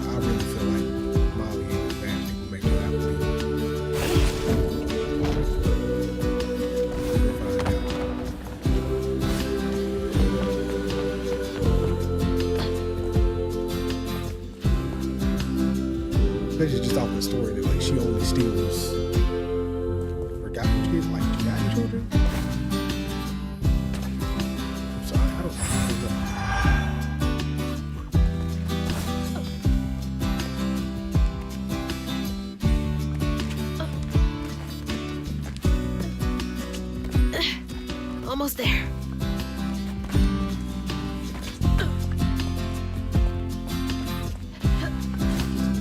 S1: I really feel like Molly ain't a bad thing to make it out with me. We'll find out. Especially just off the story that like she only steals forgotten kids, like forgotten children. So I don't know.
S2: Almost there.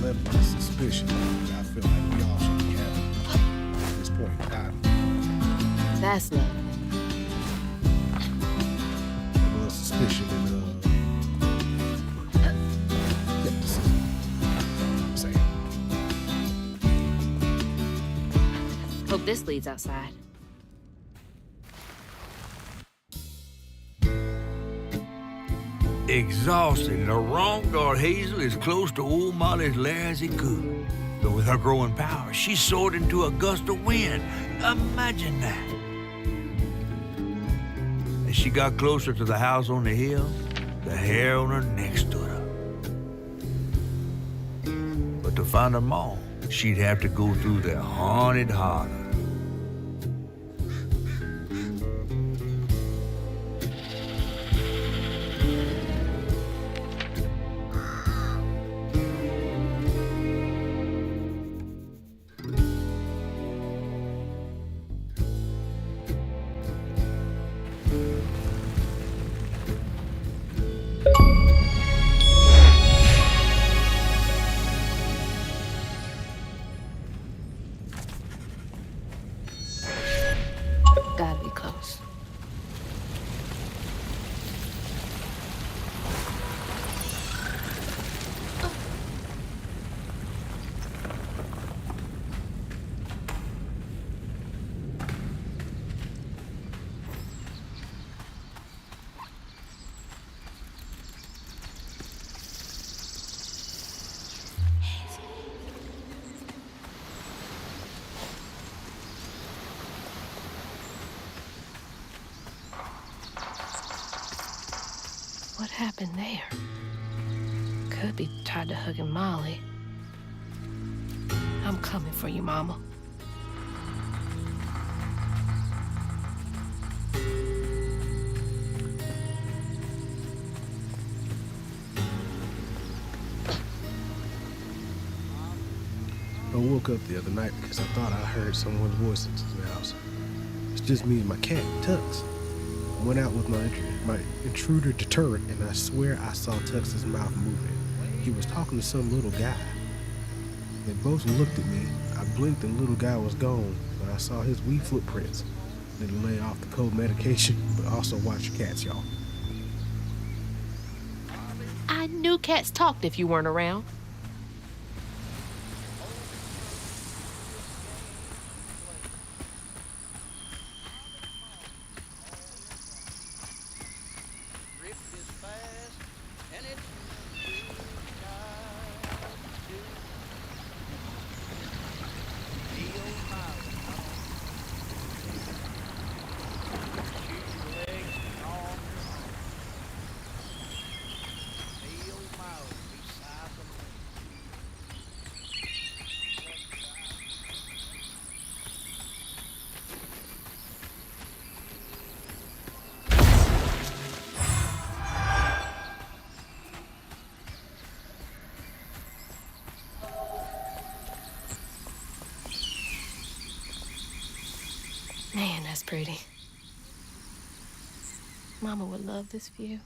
S1: Led by suspicion. I feel like we all should be having at this point in time.
S2: That's lovely.
S1: A little suspicion and skepticism. That's all I'm saying.
S2: Hope this leads outside.
S5: Exhausted, LaRon got Hazel as close to old Molly's lair as he could. But with her growing power, she soared into a gust of wind. Imagine that. As she got closer to the house on the hill, the hair on her neck stood up. But to find her mom, she'd have to go through the haunted holler.
S2: Gotta be close. What happened there? Could be tied to hugging Molly. I'm coming for you, Mama.
S1: I woke up the other night because I thought I heard someone's voice in the house. It's just me and my cat, Tux. I went out with my intruder deterrent, and I swear I saw Tux's mouth moving. He was talking to some little guy. They both looked at me. I blinked and the little guy was gone, but I saw his wee footprints. Then lay off the cold medication, but also watch your cats, y'all.
S2: I knew cats talked if you weren't around. pretty. Mama would love this view.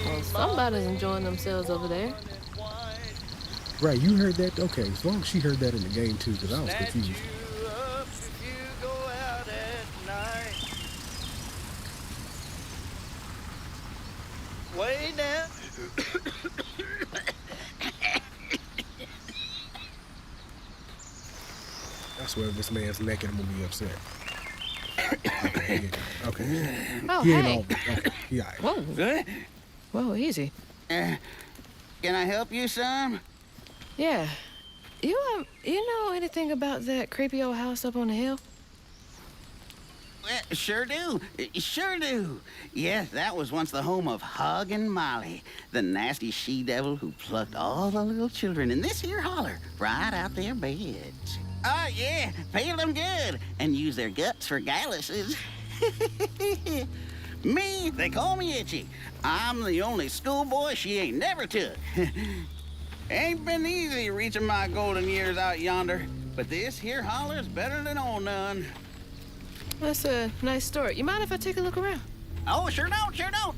S2: Well, somebody's enjoying themselves over there.
S1: Right, you heard that? Okay, as long as she heard that in the game too, because I was confused.
S6: Way down.
S1: I swear if this man's naked, I'm gonna be upset. Okay, yeah, okay.
S2: Oh,
S1: He ain't
S2: hey.
S1: all, okay, he all right.
S2: Whoa.
S6: Good.
S2: Whoa, easy.
S6: Can I help you, son?
S2: Yeah. You know anything about that creepy old house up on the hill?
S6: Well, sure do. Sure do. Yes, that was once the home of Hug and Molly, the nasty she-devil who plucked all the little children in this here holler right out their beds. Oh, yeah, peel them good and use their guts for galluses. Me, they call me Itchy. I'm the only schoolboy she ain't never took. Ain't been easy reaching my golden years out yonder, but this here holler's better than old none.
S2: That's a nice story. You mind if I take a look around?
S6: Oh, sure don't, sure don't.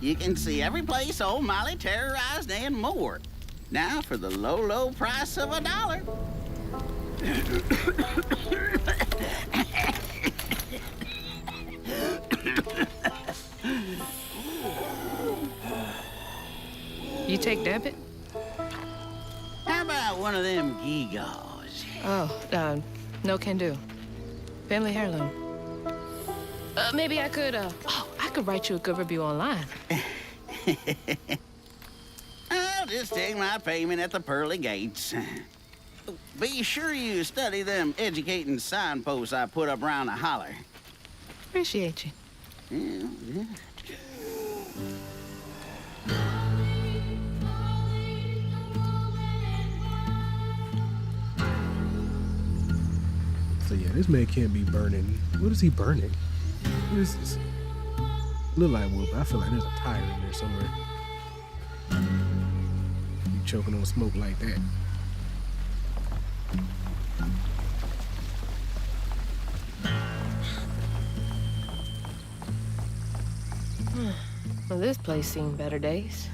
S6: You can see every place old Molly terrorized and more. Now for the low, low price of $1.
S2: You take debit?
S6: How about one of them gewgaws?
S2: Oh, no can do. Family heirloom. Maybe I could, I could write you a good review online.
S6: I'll just take my payment at the pearly gates. Be sure you study them educating signposts I put up around the holler.
S2: Appreciate you.
S6: Yeah.
S1: So yeah, this man can't be burning. What is he burning? What is this? Look like wood, but I feel like there's a tire in there somewhere. You choking on smoke like that.
S2: Well, this place seen better days.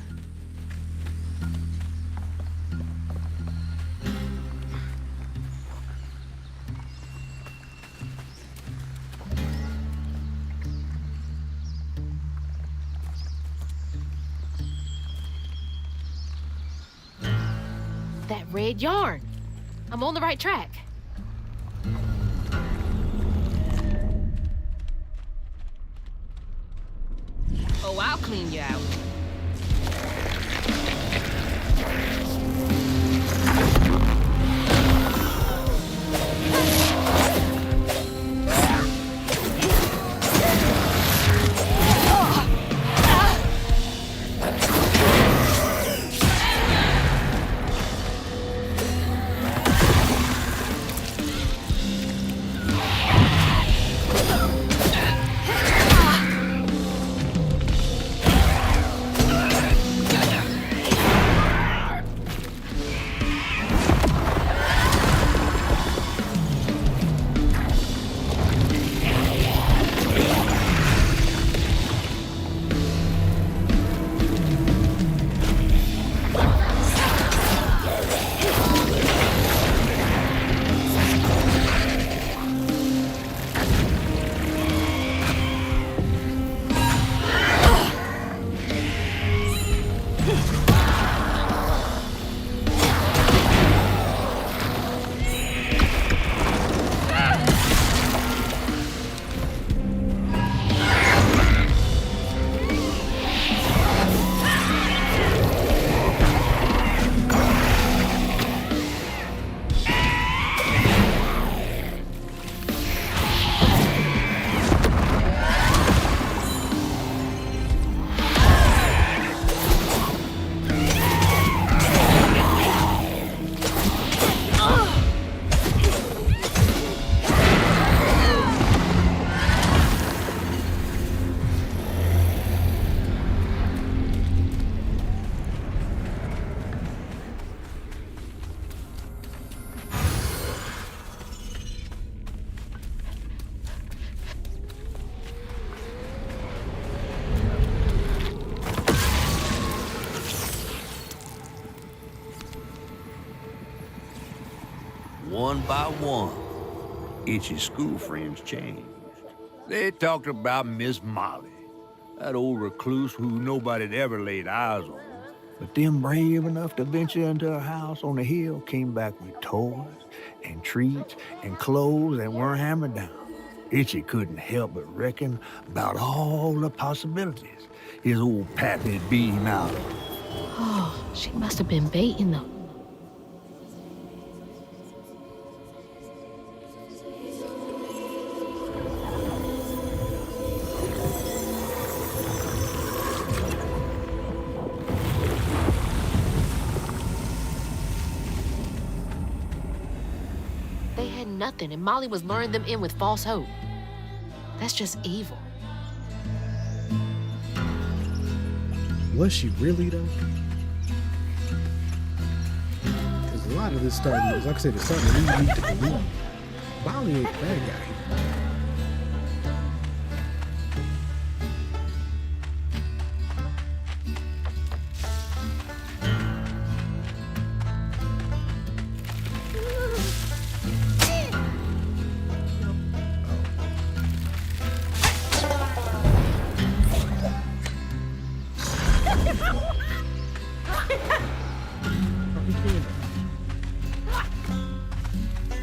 S2: That red yarn. I'm on the right track. Oh, I'll clean you out.
S5: one by one, Itchy's school friends changed. They talked about Miss Molly, that old recluse who nobody'd ever laid eyes on. But them brave enough to venture into her house on the hill came back with toys and treats and clothes that weren't hammered down. Itchy couldn't help but reckon about all the possibilities his old pappy'd beat him out of.
S2: Oh, she must have been baiting them. They had nothing, and Molly was luring them in with false hope. That's just evil.
S1: Was she really though? Because a lot of this starting, like I said, it's starting to lead me to believe Molly ain't the bad guy.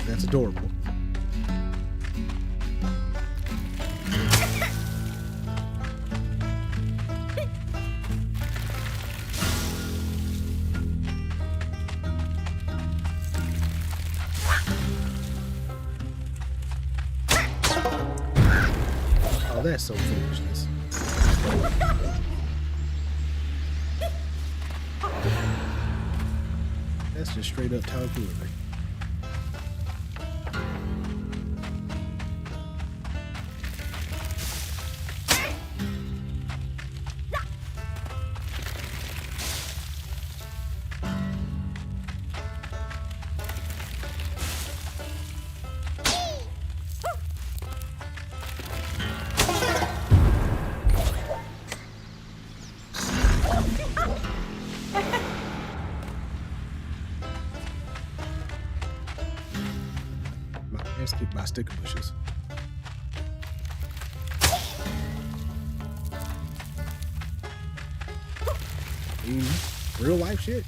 S1: That's adorable. Oh, that's so foolishness. That's just straight up tomfoolery. Ass kicked by sticker bushes. Real life shit.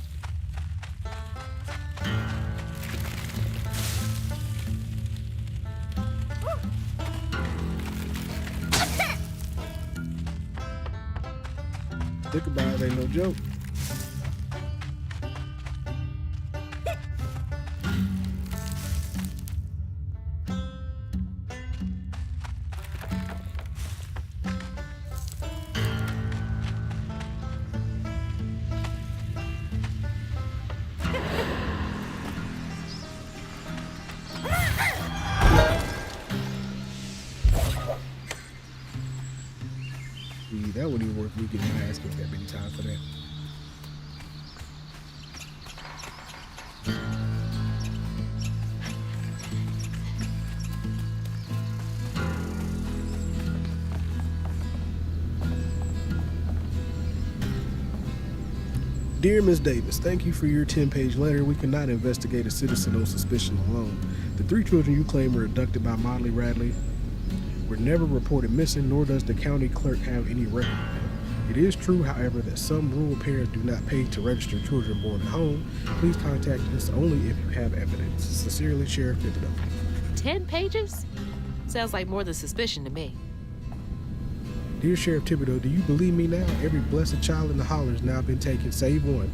S1: Sticker bars ain't no joke. That wouldn't even worth me getting my ass kicked that many times for that. Dear Ms. Davis, thank you for your 10-page letter. We cannot investigate a citizen on suspicion alone. The 3 children you claim were abducted by Molly Radley were never reported missing, nor does the county clerk have any record of them. It is true, however, that some rural parents do not pay to register children born at home. Please contact us only if you have evidence. Sincerely, Sheriff Thibodeau.
S2: 10 pages? Sounds like more than suspicion to me.
S1: Dear Sheriff Thibodeau, do you believe me now? Every blessed child in the holler has now been taken, save one.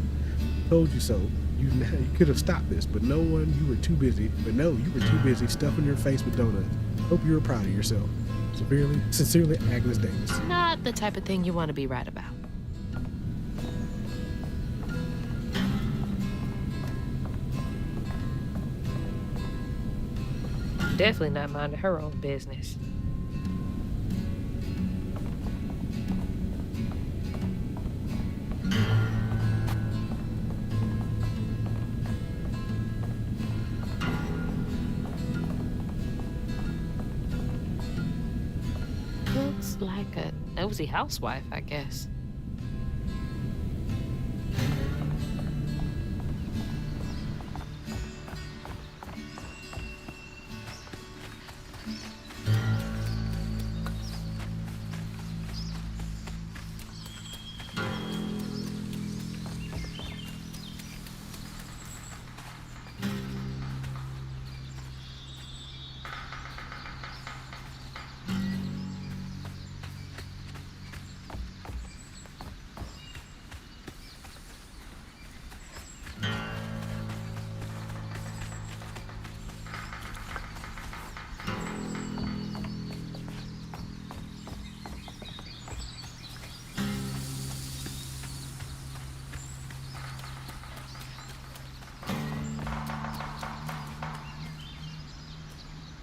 S1: Told you so. You could have stopped this, but you were too busy stuffing your face with donuts. Hope you were proud of yourself. Sincerely, Agnes Davis.
S2: Not the type of thing you want to be right about. Definitely not minding her own business. Looks like a nosy housewife, I guess.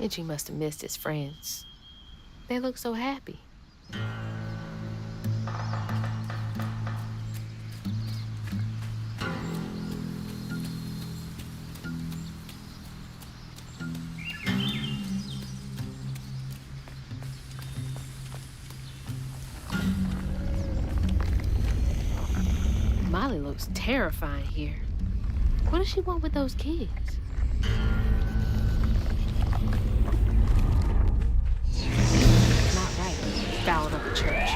S2: Itchy must have missed his friends. They look so happy. Molly looks terrifying here. What does she want with those kids? Not right. Fouling up the church.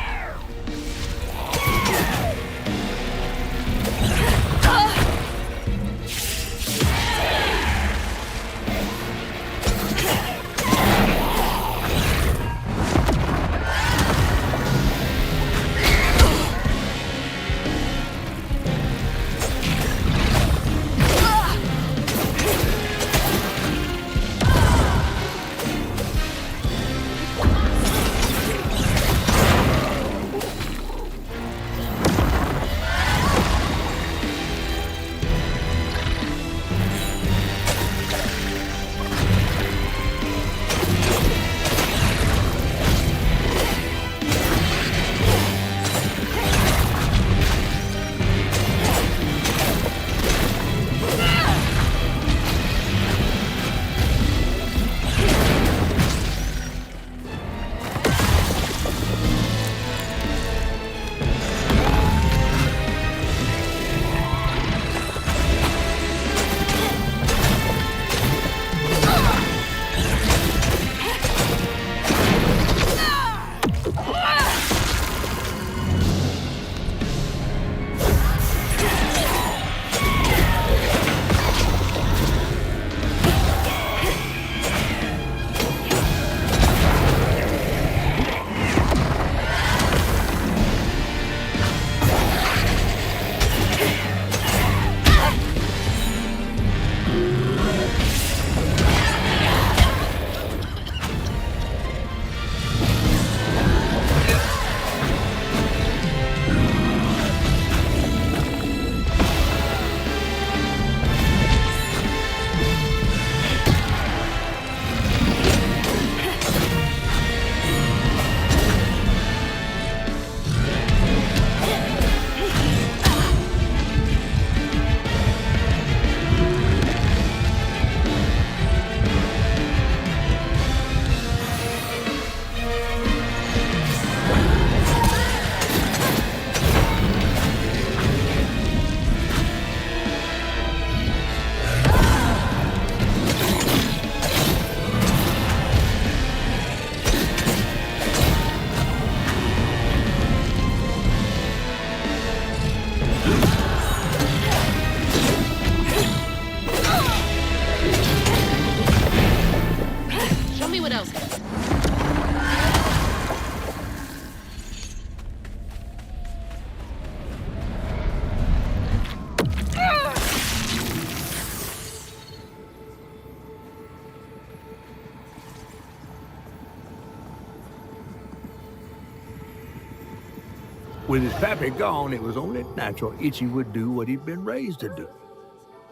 S5: With his pappy gone, it was only natural Itchy would do what he'd been raised to do.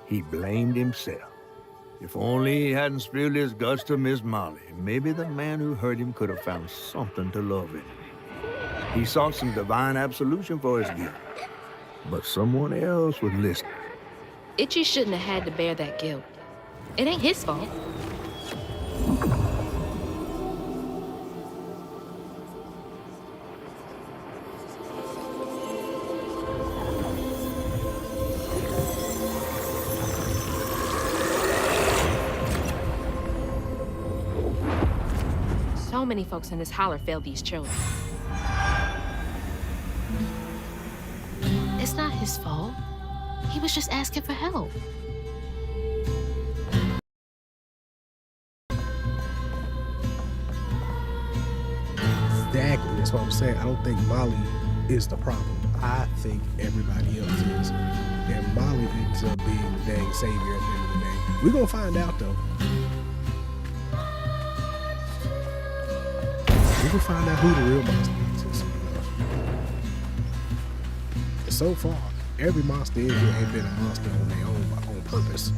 S5: He blamed himself. If only he hadn't spilled his guts to Miss Molly, maybe the man who hurt him could have found something to love in him. He sought some divine absolution for his guilt, but someone else would listen.
S2: Itchy shouldn't have had to bear that guilt. It ain't his fault. So many folks in this holler failed these children. It's not his fault. He was just asking for help.
S1: Exactly. That's what I'm saying. I don't think Molly is the problem. I think everybody else is. And Molly ends up being the dang savior at the end of the day. We're going to find out, though. We're going to find out who the real monster is. So far, every monster in here ain't been a monster on their own purpose.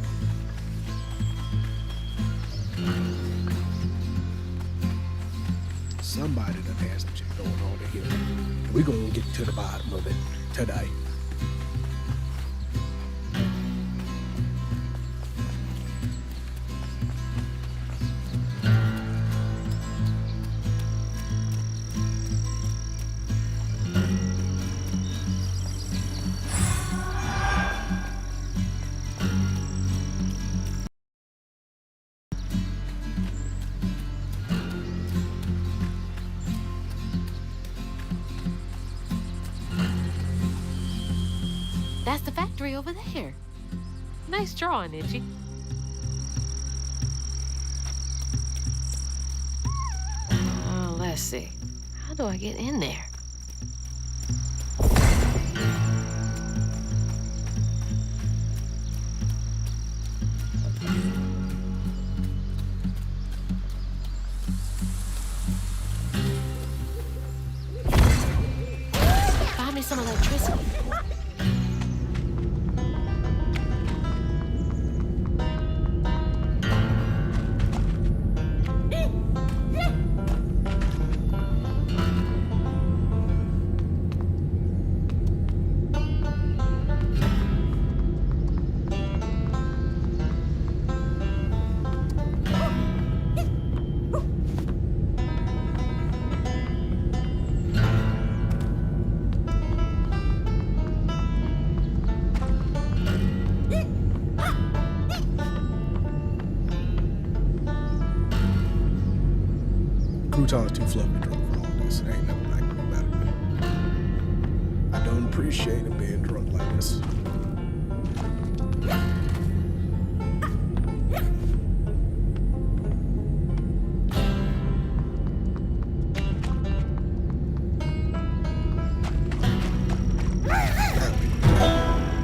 S1: somebody done had some shit going on in here. And we gonna get to the bottom of it today.
S2: That's the factory over there. Nice drawing, Itchy. Let's see. How do I get in there? Find me some electricity.
S1: Crouton's too fluffy drunk for all this. There ain't nothing I can do about it. I don't appreciate him being drunk like this.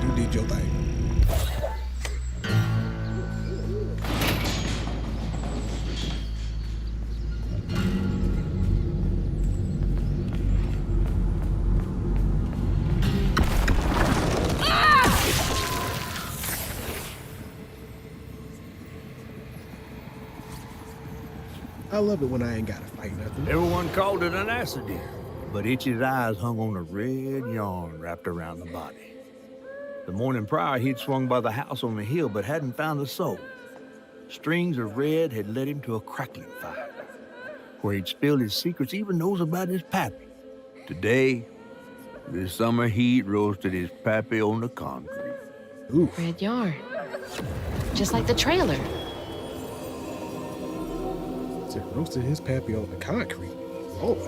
S1: You did your thing. I love it when I ain't gotta fight nothing.
S5: Everyone called it an accident, but Itchy's eyes hung on a red yarn wrapped around the body. The morning prior, he'd swung by the house on the hill, but hadn't found the soul. Strings of red had led him to a crackling fire, where he'd spilled his secrets, even those about his pappy. Today, the summer heat roasted his pappy on the concrete.
S1: Ooh.
S2: Red yarn. Just like the trailer.
S1: So roasted his pappy on the concrete. Lord.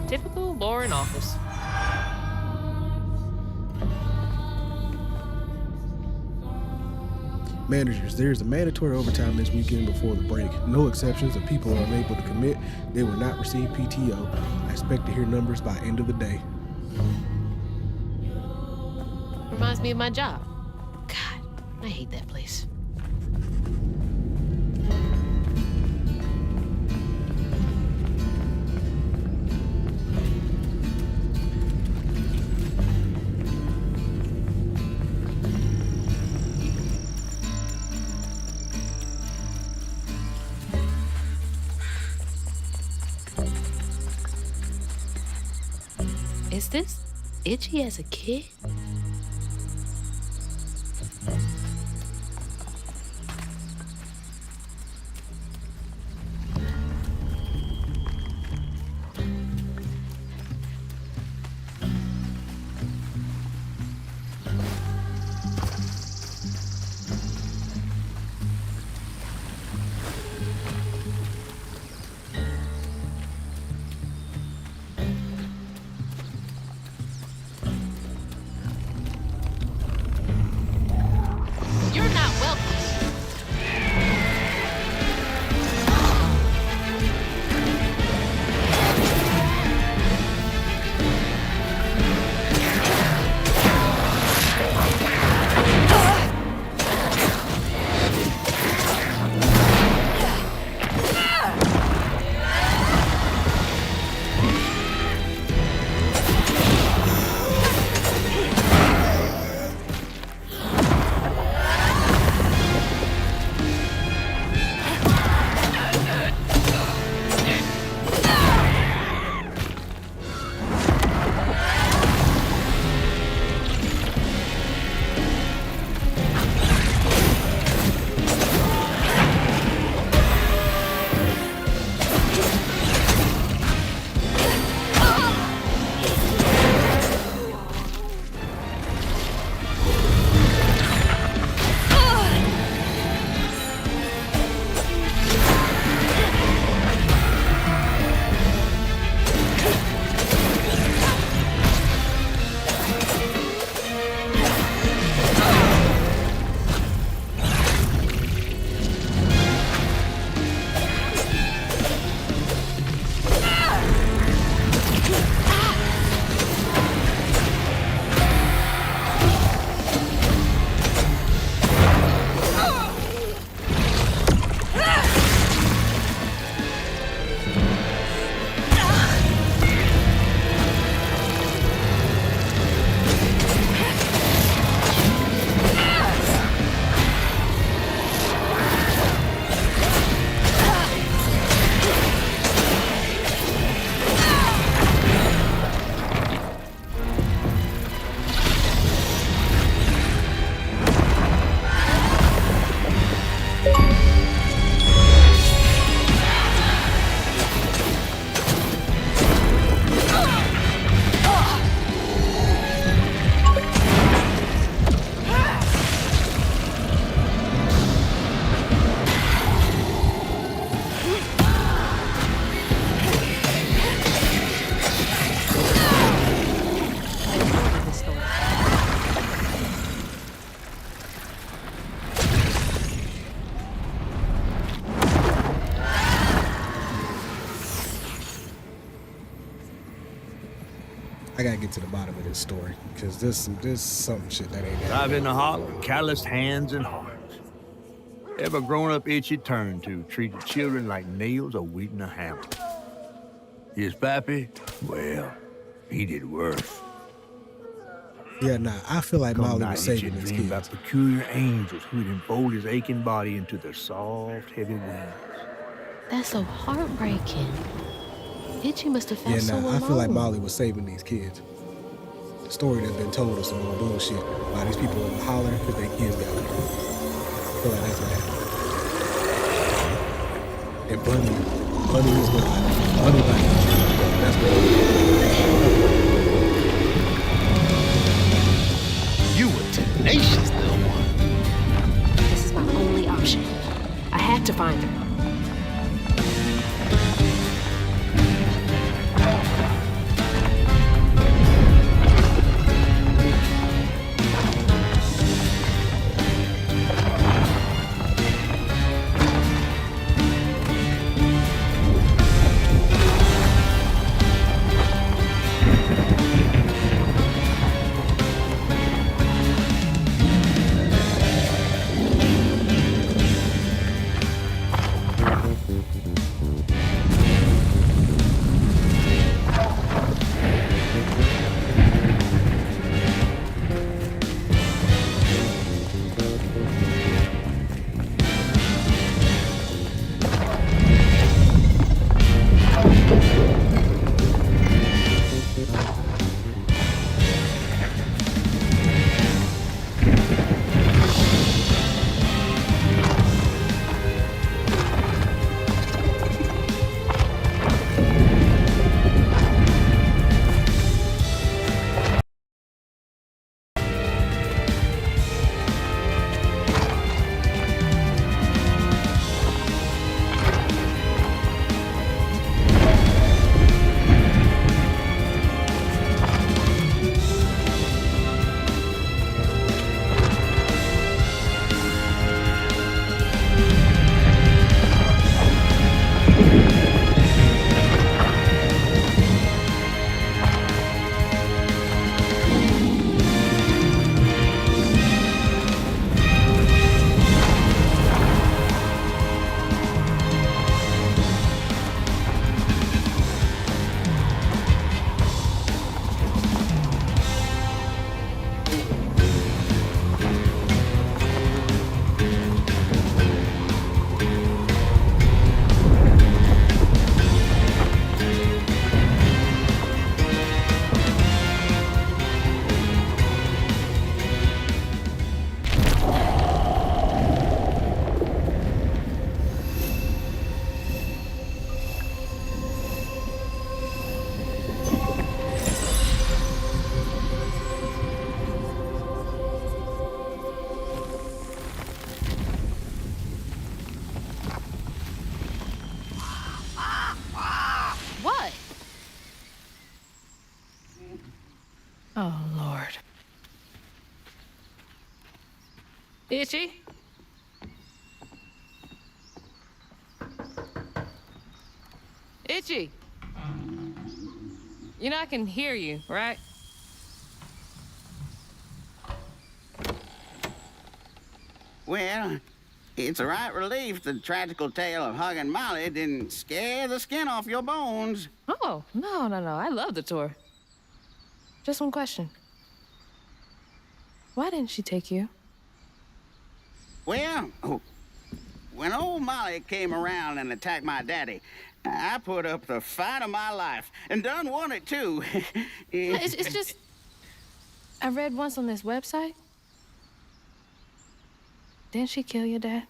S2: Typical boring office.
S1: Managers, there is a mandatory overtime this weekend before the break. No exceptions. If people are unable to commit, they will not receive PTO. I expect to hear numbers by end of the day.
S2: Reminds me of my job. God, I hate that place. Is this Itchy as a kid?
S1: I gotta get to the bottom of this story because there's some shit that ain't.
S5: Drive in the heart with calloused hands and hearts. Ever grown-up itchy turn to treated children like nails or wheat in a hammer. His pappy, well, he did worse.
S1: Yeah, nah. I feel like
S5: Come
S1: Molly
S5: night,
S1: was
S5: he
S1: saving
S5: should
S1: his
S5: dream about
S1: kids.
S5: peculiar angels who'd enfold his aching body into their soft, heavy wings.
S2: That's so heartbreaking. Itchy must have felt
S1: Yeah,
S2: so
S1: nah.
S2: alone.
S1: I feel like Molly was saving these kids. The story that's been told us some more bullshit about these people hollering because their kids got killed. I feel like that's what happened. And Bunny was what Bunny like. That's what.
S6: You were tenacious, little one.
S2: This is my only option. I had to find her. What? Oh, Lord. Itchy? Itchy? You know I can hear you, right?
S9: Well, it's a right relief the tragical tale of Huggin' Molly didn't scare the skin off your bones.
S2: Oh, no. I love the tour. Just one question. Why didn't she take you?
S9: Well, when old Molly came around and attacked my daddy, I put up the fight of my life and done won it too.
S2: It's just... I read once on this website. Didn't she kill your dad?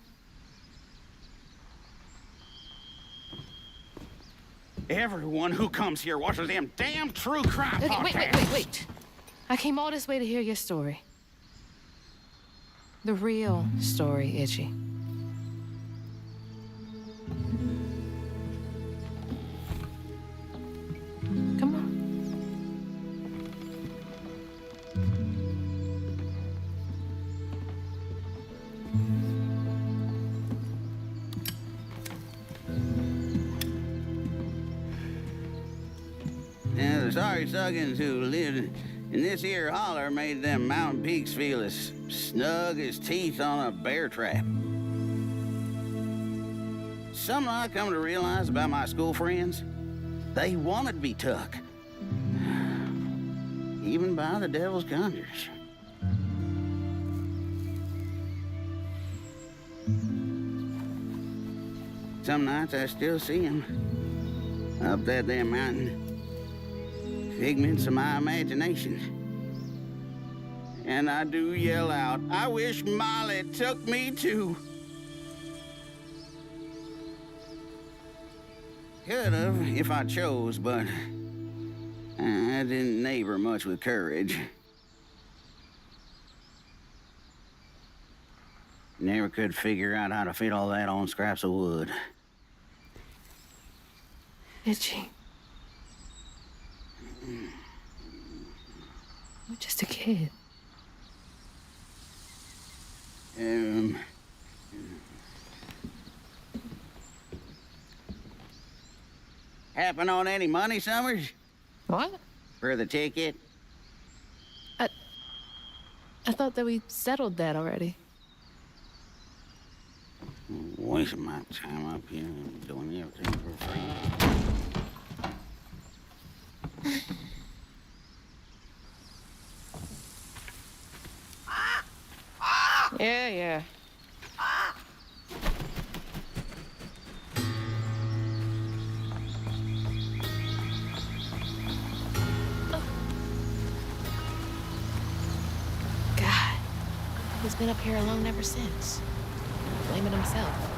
S9: Everyone who comes here watches them damn true crime
S2: Okay,
S9: podcasts.
S2: wait. I came all this way to hear your story. The real story, Itchy. Come on.
S9: Yeah, the sorry suckins who lived in this here holler made them mountain peaks feel as snug as teeth on a bear trap. Something I come to realize about my school friends, they wanted to be took. Even by the devil's conjures. Some nights I still see them up that there mountain. Figments of my imagination. And I do yell out, I wish Molly took me too. Could have if I chose, but I didn't neighbor much with courage. Never could figure out how to fit all that on scraps of wood.
S2: Itchy. You're just a kid.
S9: Happen on any money, Summers?
S2: What?
S9: For the ticket?
S2: I thought that we settled that already.
S9: Wasting my time up here doing everything for free.
S3: Yeah.
S2: God. He's been up here alone ever since. Blaming himself.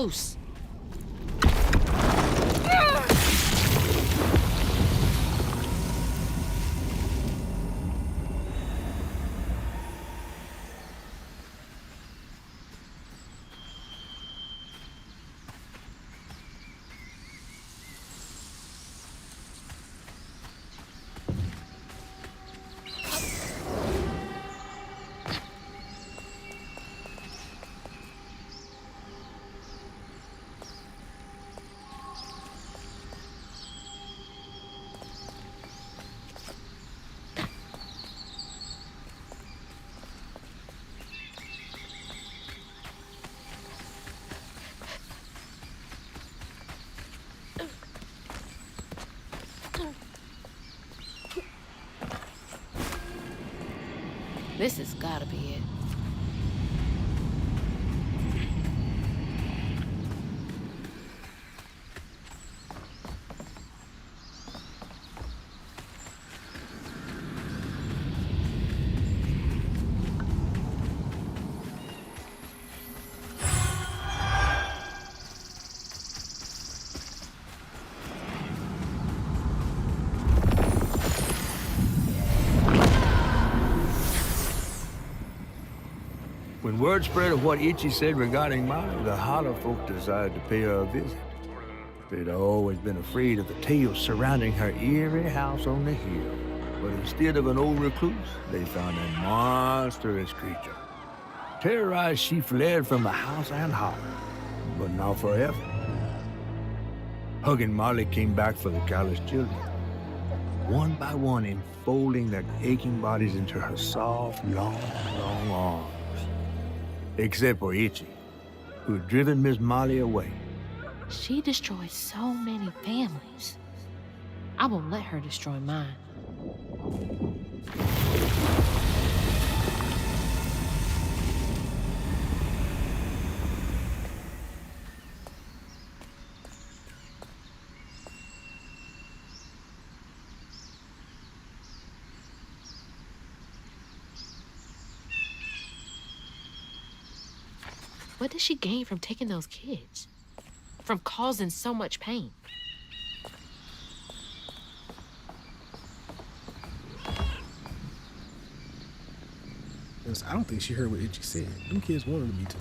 S2: close. This has gotta be it.
S5: When word spread of what Itchy said regarding Molly, the Hollow folk decided to pay her a visit. They'd always been afraid of the tales surrounding her eerie house on the hill. But instead of an old recluse, they found a monstrous creature. Terrorized, she fled from the house and hollow, but not forever. Hug and Molly came back for the callous children, one by one enfolding their aching bodies into her soft, long arms. Except for Itchy, who had driven Miss Molly away.
S2: She destroyed so many families. I won't let her destroy mine. What did she gain from taking those kids? From causing so much pain?
S1: Because I don't think she heard what Itchy said. Them kids wanted me to.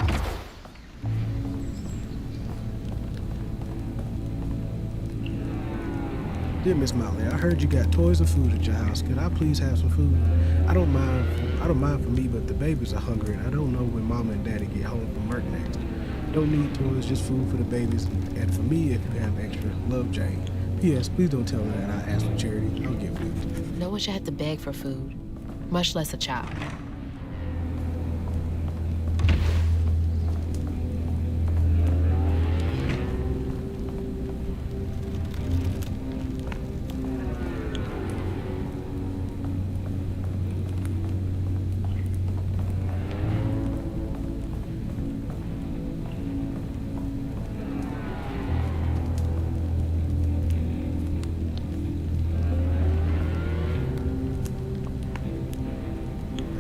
S1: Dear Miss Molly, I heard you got toys and food at your house. Could I please have some food? I don't mind for me, but the babies are hungry and I don't know when Mama and Daddy get home from work next. Don't need toys, just food for the babies. And for me, if you have extra, love, Jane. P.S. Please don't tell her that I asked for charity. I'll give food.
S2: No one should have to beg for food, much less a child.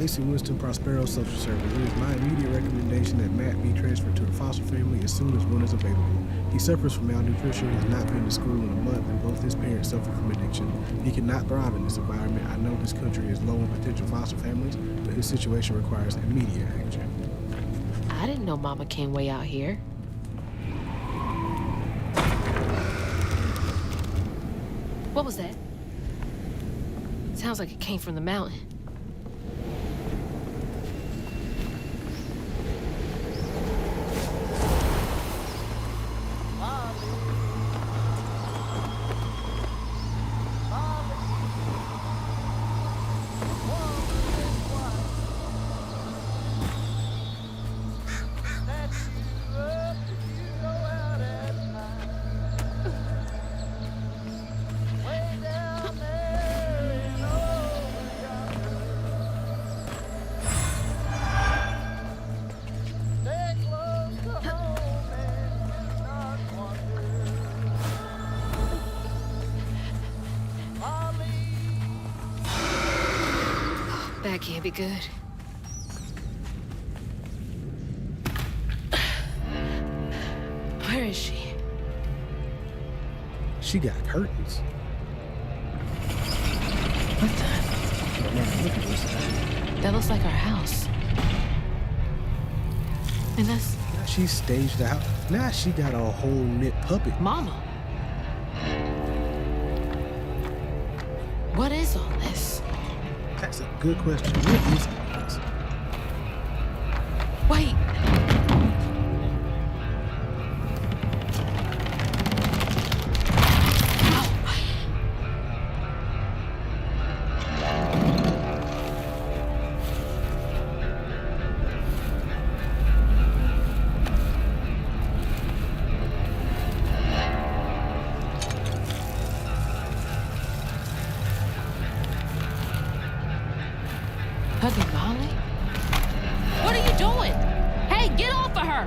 S1: AC Winston Prospero Social Service. It is my immediate recommendation that Matt be transferred to the foster family as soon as one is available. He suffers from malnutrition, has not been to school in a month, and both his parents suffer from addiction. He cannot thrive in this environment. I know this country is low on potential foster families, but his situation requires immediate action.
S2: I didn't know Mama came way out here. What was that? Sounds like it came from the mountain. That can't be good.
S1: She got curtains.
S3: What the?
S1: Oh, man, look at this.
S2: That looks like our house. And that's
S1: Now she staged the house. Now she got a whole knit puppet.
S2: Mama. What is all this?
S1: That's a good question. What is all this?
S2: Wait. Hugging Molly? What are you doing? Hey, get off of her!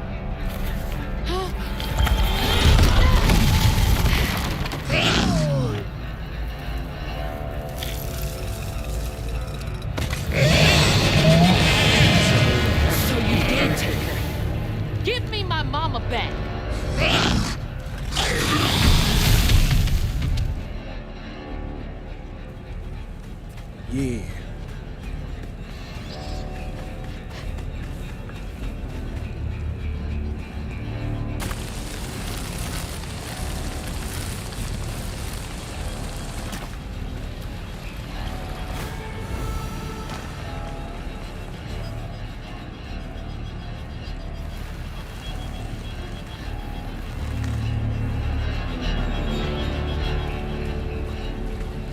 S2: So you did take her. Give me my mama back.
S1: Yeah.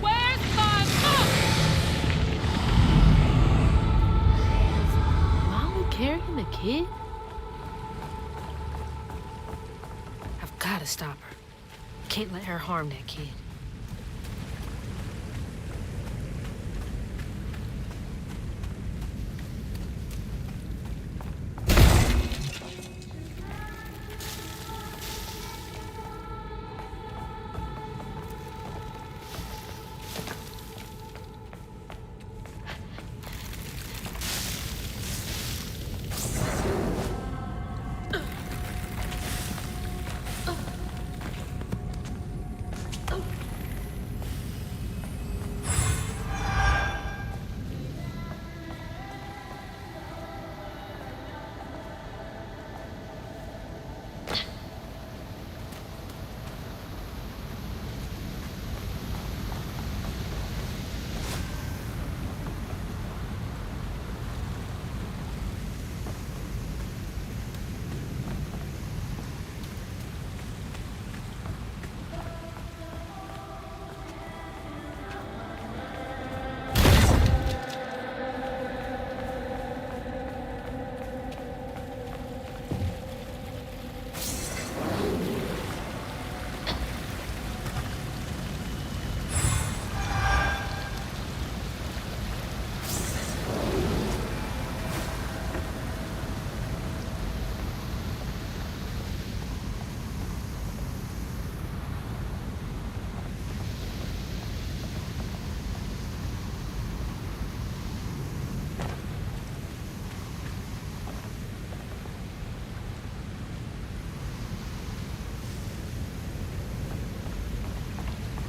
S2: Where's my mom? Molly carrying the kid? I've got to stop her. Can't let her harm that kid.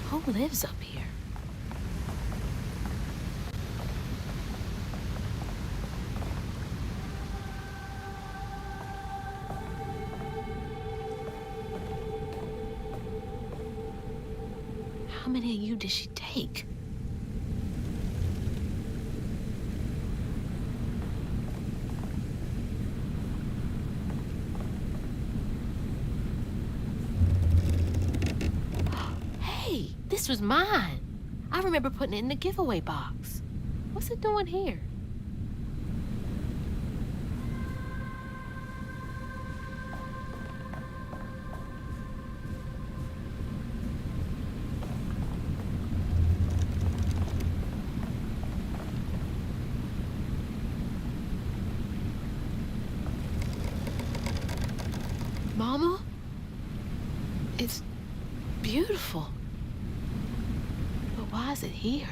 S2: Who lives up here? How many of you did she take? Hey, this was mine. I remember putting it in the giveaway box. What's it doing here? Mama? It's beautiful. But why is it here?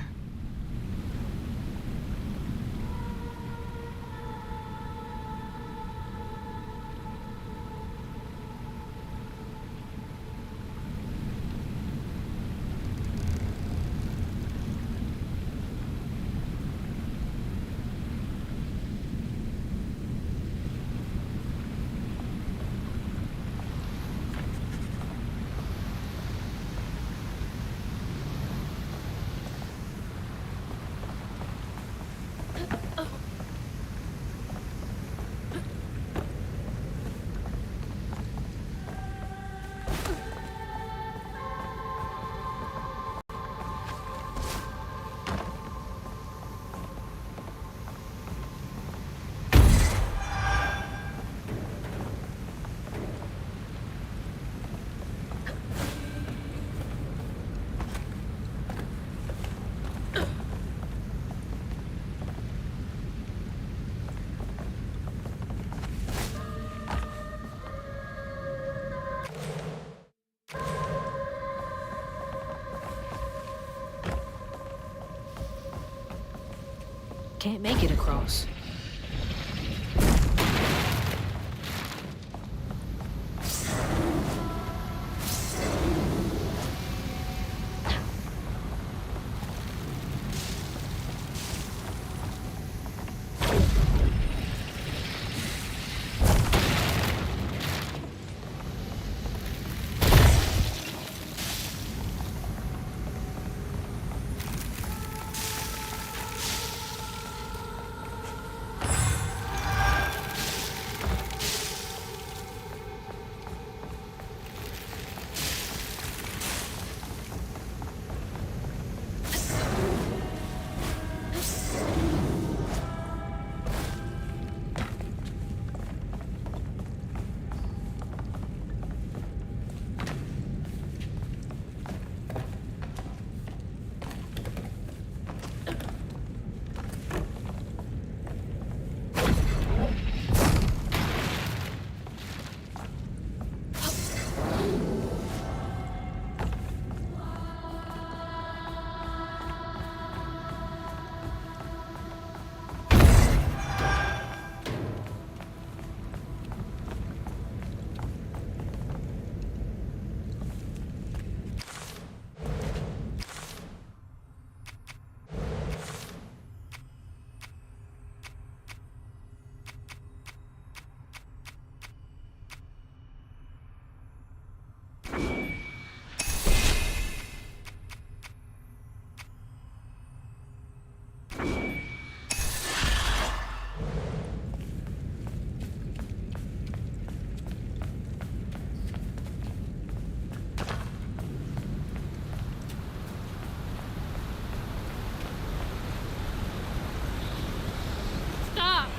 S2: Can't make it across. Stop!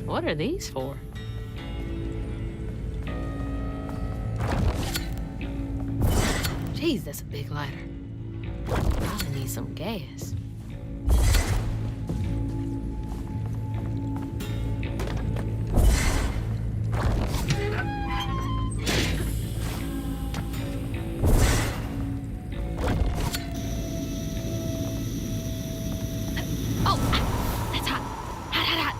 S2: What are these for? Jeez, that's a big lighter. Probably need some gas. Oh, that's hot. Hot, hot, hot.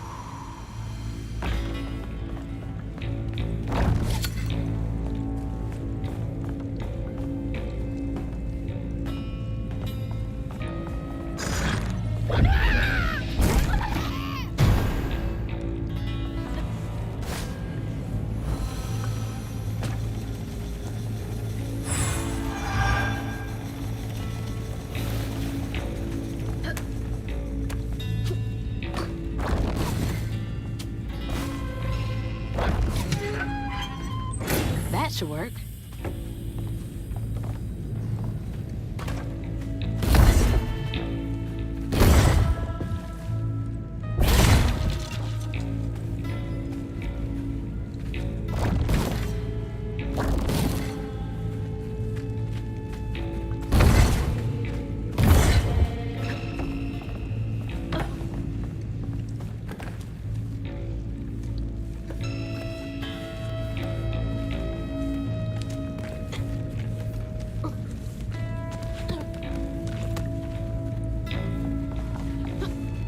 S2: That should work.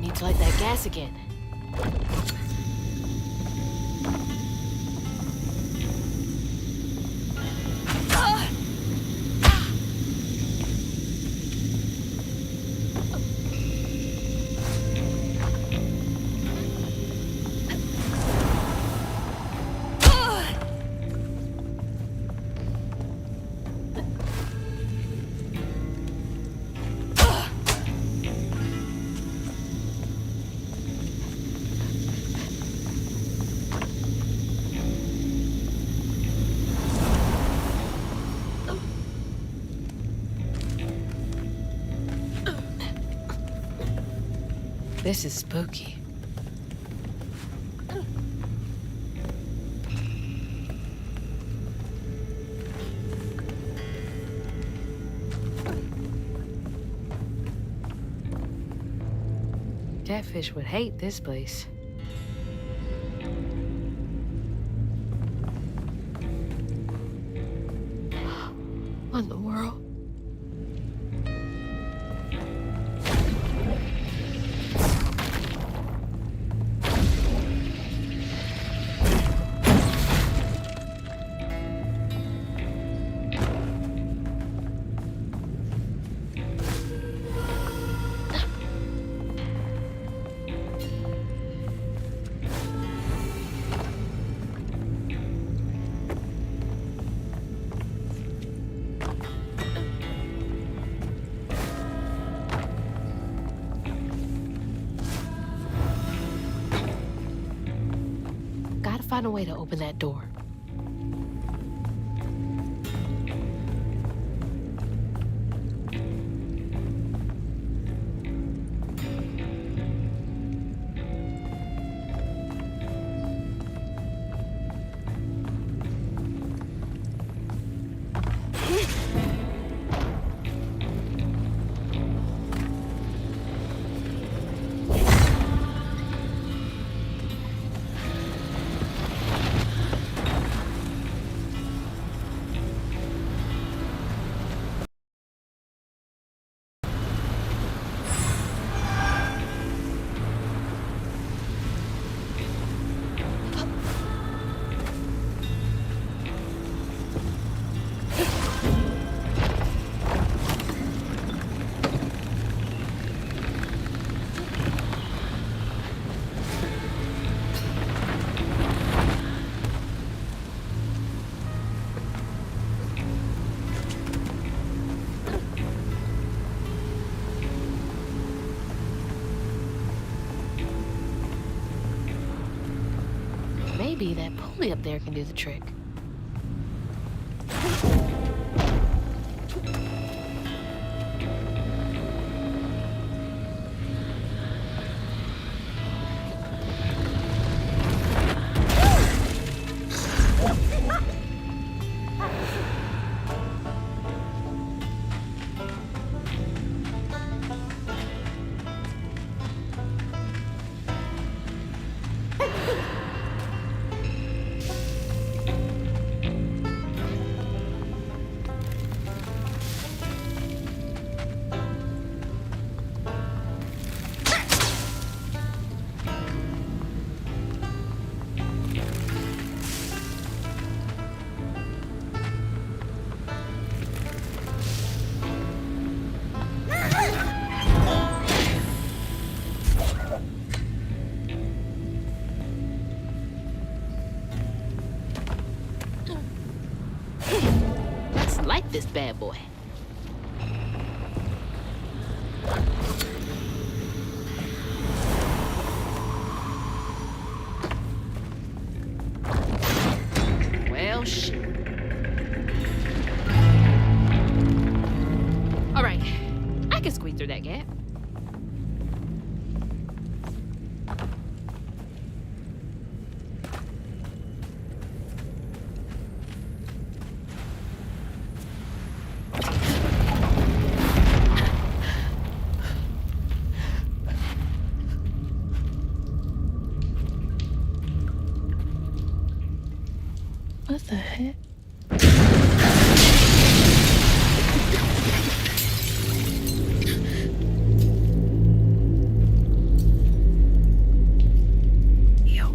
S2: Need to light that gas again. This is spooky. Catfish would hate this place. What in the world? Gotta find a way to open that door. Maybe that pulley up there can do the trick. Let's light this bad boy. Well, shit. All right, I can squeeze through that gap. What the heck? Yo.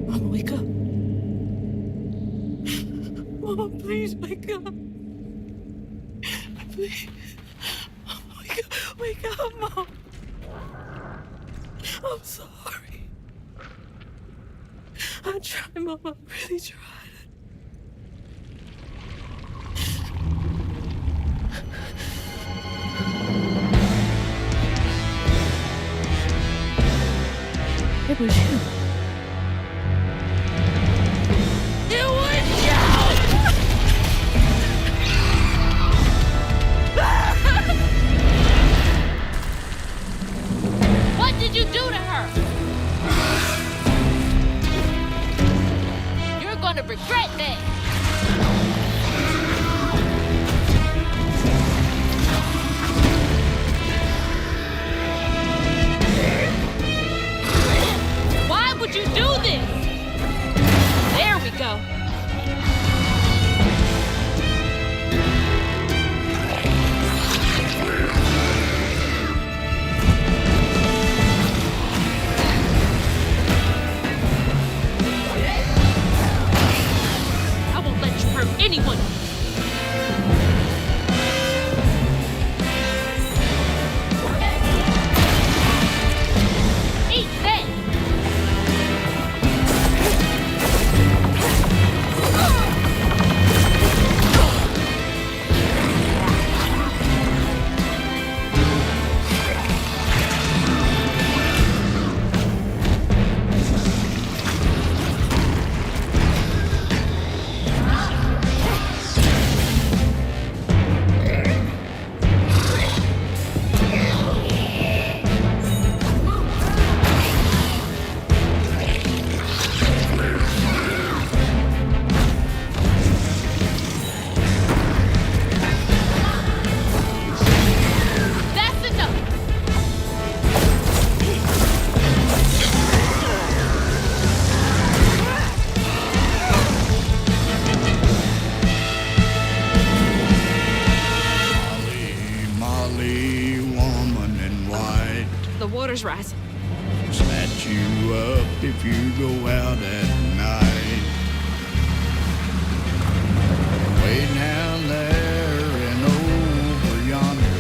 S2: Mama, wake up. Mama, please wake up. Please. Mama, wake up.
S3: Come on. I'm sorry. I tried, Mom. I really tried. It was you. It was you!
S2: What did you do to her? You're gonna regret that. Why would you do this? There we go. I won't let you hurt anyone. Eat that. That's enough.
S6: Molly, woman in white,
S2: The water's rising.
S6: snatch you up if you go out at night. Way down there and over yonder.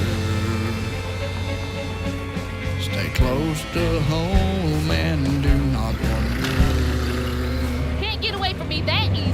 S6: Stay close to home and do not wander.
S2: Can't get away from me that easily.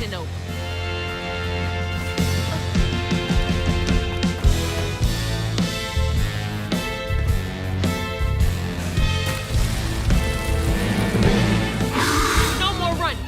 S2: isn't over. No more running.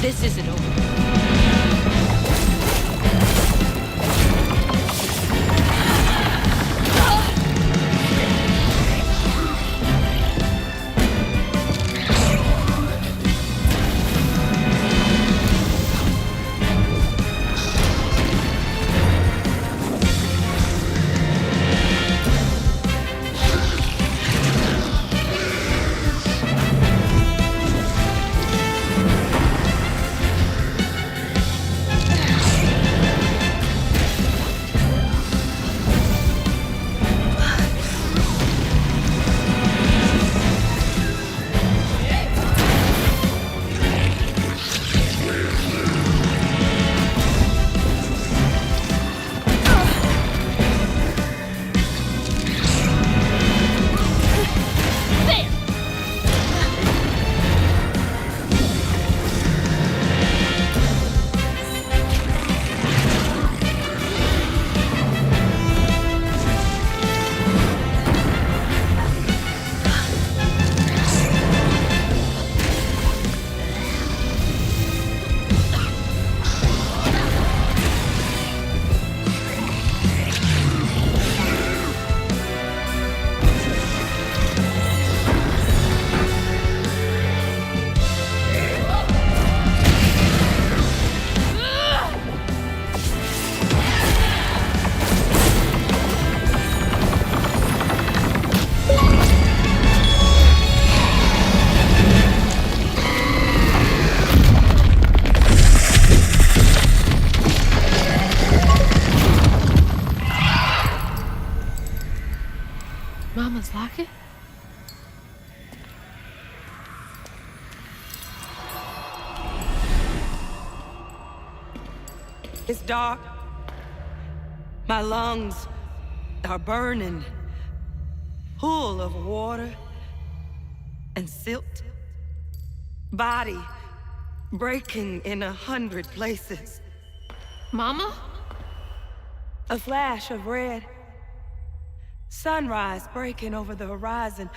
S2: This isn't over. Mama's locket?
S3: It's dark. My lungs are burning, full of water and silt. Body breaking in 100 places.
S2: Mama?
S3: A flash of red. Sunrise breaking over the horizon,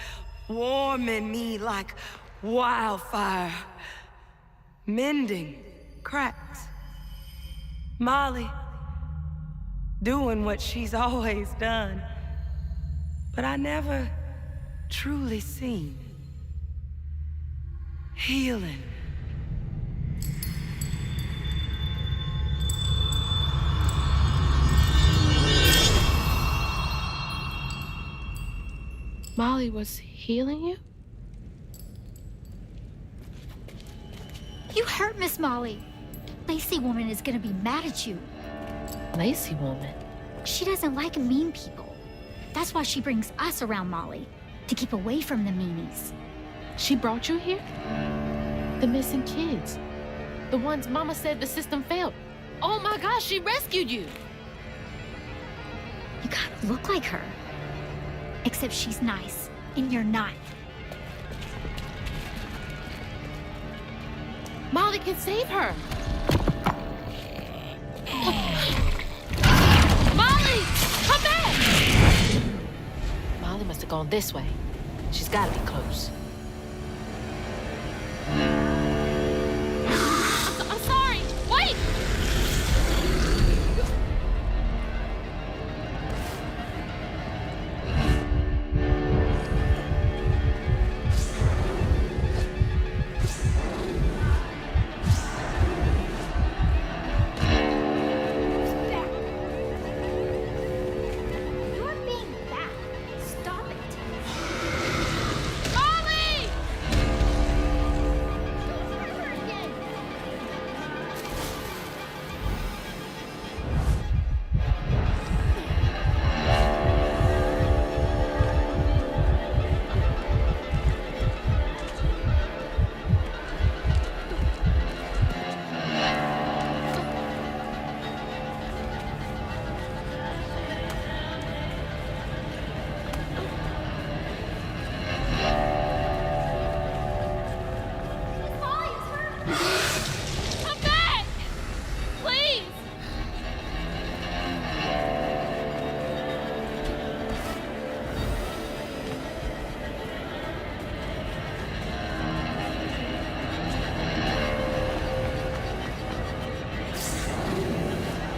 S3: warming me like wildfire. Mending cracks. Molly doing what she's always done, but I never truly seen. Healing.
S2: Molly was healing you?
S10: You hurt Miss Molly. Lacey woman is gonna be mad at you.
S2: Lacey woman?
S10: She doesn't like mean people. That's why she brings us around Molly, to keep away from the meanies.
S2: She brought you here? The missing kids. The ones Mama said the system failed. Oh my gosh, she rescued you!
S10: You gotta look like her. Except she's nice, and you're not.
S2: Molly can save her. Molly! Come back! Molly must have gone this way. She's gotta be close. I'm sorry. Wait!
S10: You're being bad. Stop it.
S2: Molly!
S10: Don't hurt her again. Molly is hurt.
S2: Come back! Please!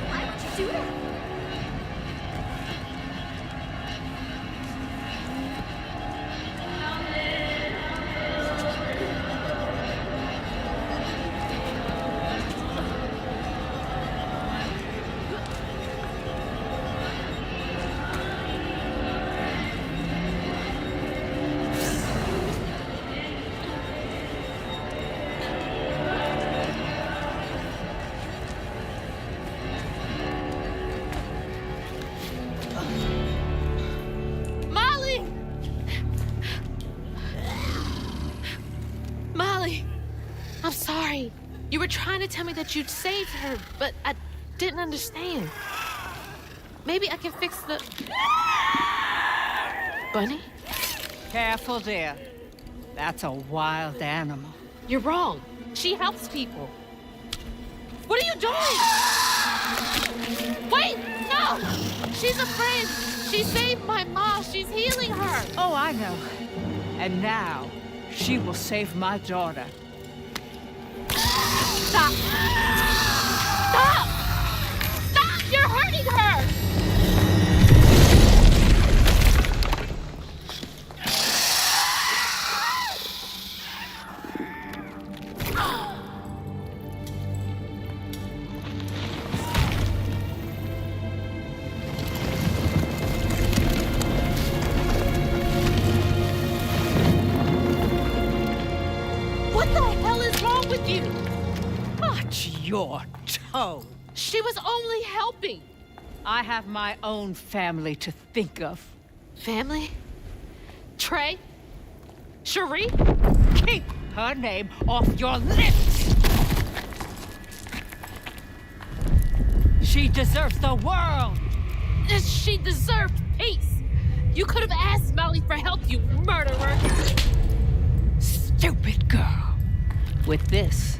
S10: Why would you do that?
S2: Molly! Molly! I'm sorry. You were trying to tell me that you'd saved her, but I didn't understand. Maybe I can fix the... Bunny?
S11: Careful, dear. That's a wild animal.
S2: You're wrong. She helps people. What are you doing? Wait! No! She's a friend. She saved my mom. She's healing her.
S11: Oh, I know. And now, she will save my daughter.
S2: Stop! Stop! Stop! You're hurting her! What the hell is wrong with you?
S11: Watch your tone.
S2: She was only helping.
S11: I have my own family to think of.
S2: Family? Trey? Cherie?
S11: Keep her name off your lips! She deserves the world!
S2: She deserved peace. You could have asked Molly for help, you murderer.
S11: Stupid girl. With this,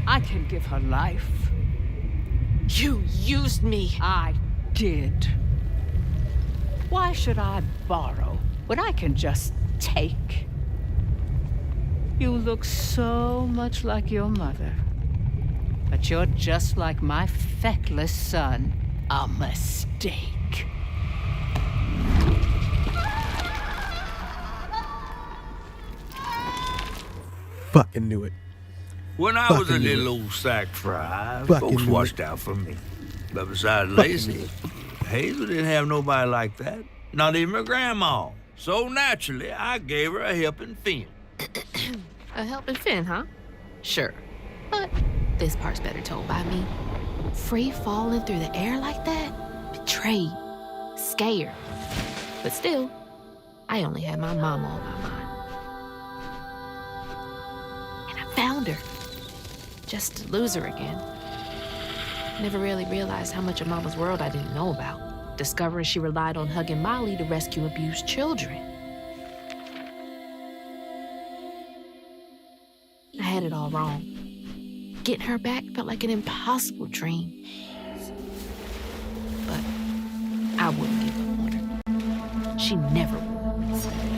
S11: I can give her life.
S2: You used me.
S11: I did. Why should I borrow when I can just take? You look so much like your mother. But you're just like my feckless son. A mistake.
S1: Fucking knew it.
S5: When I was a
S1: Fucking
S5: little old sack fry,
S1: Fucking
S5: folks
S1: knew
S5: watched
S1: it.
S5: out for me. But besides
S1: Fucking
S5: Lacey,
S1: knew
S5: Hazel didn't have nobody like that. Not even her grandma. So naturally, I gave her a helping fin.
S2: A helping fin, huh? Sure. But this part's better told by me. Free falling through the air like that? Betrayed. Scared. But still, I only had my mama on my mind. And I found her. Just to lose her again. Never really realized how much of Mama's world I didn't know about. Discovering she relied on hugging Molly to rescue abused children. I had it all wrong. Getting her back felt like an impossible dream. But I wouldn't give up on her. She never would.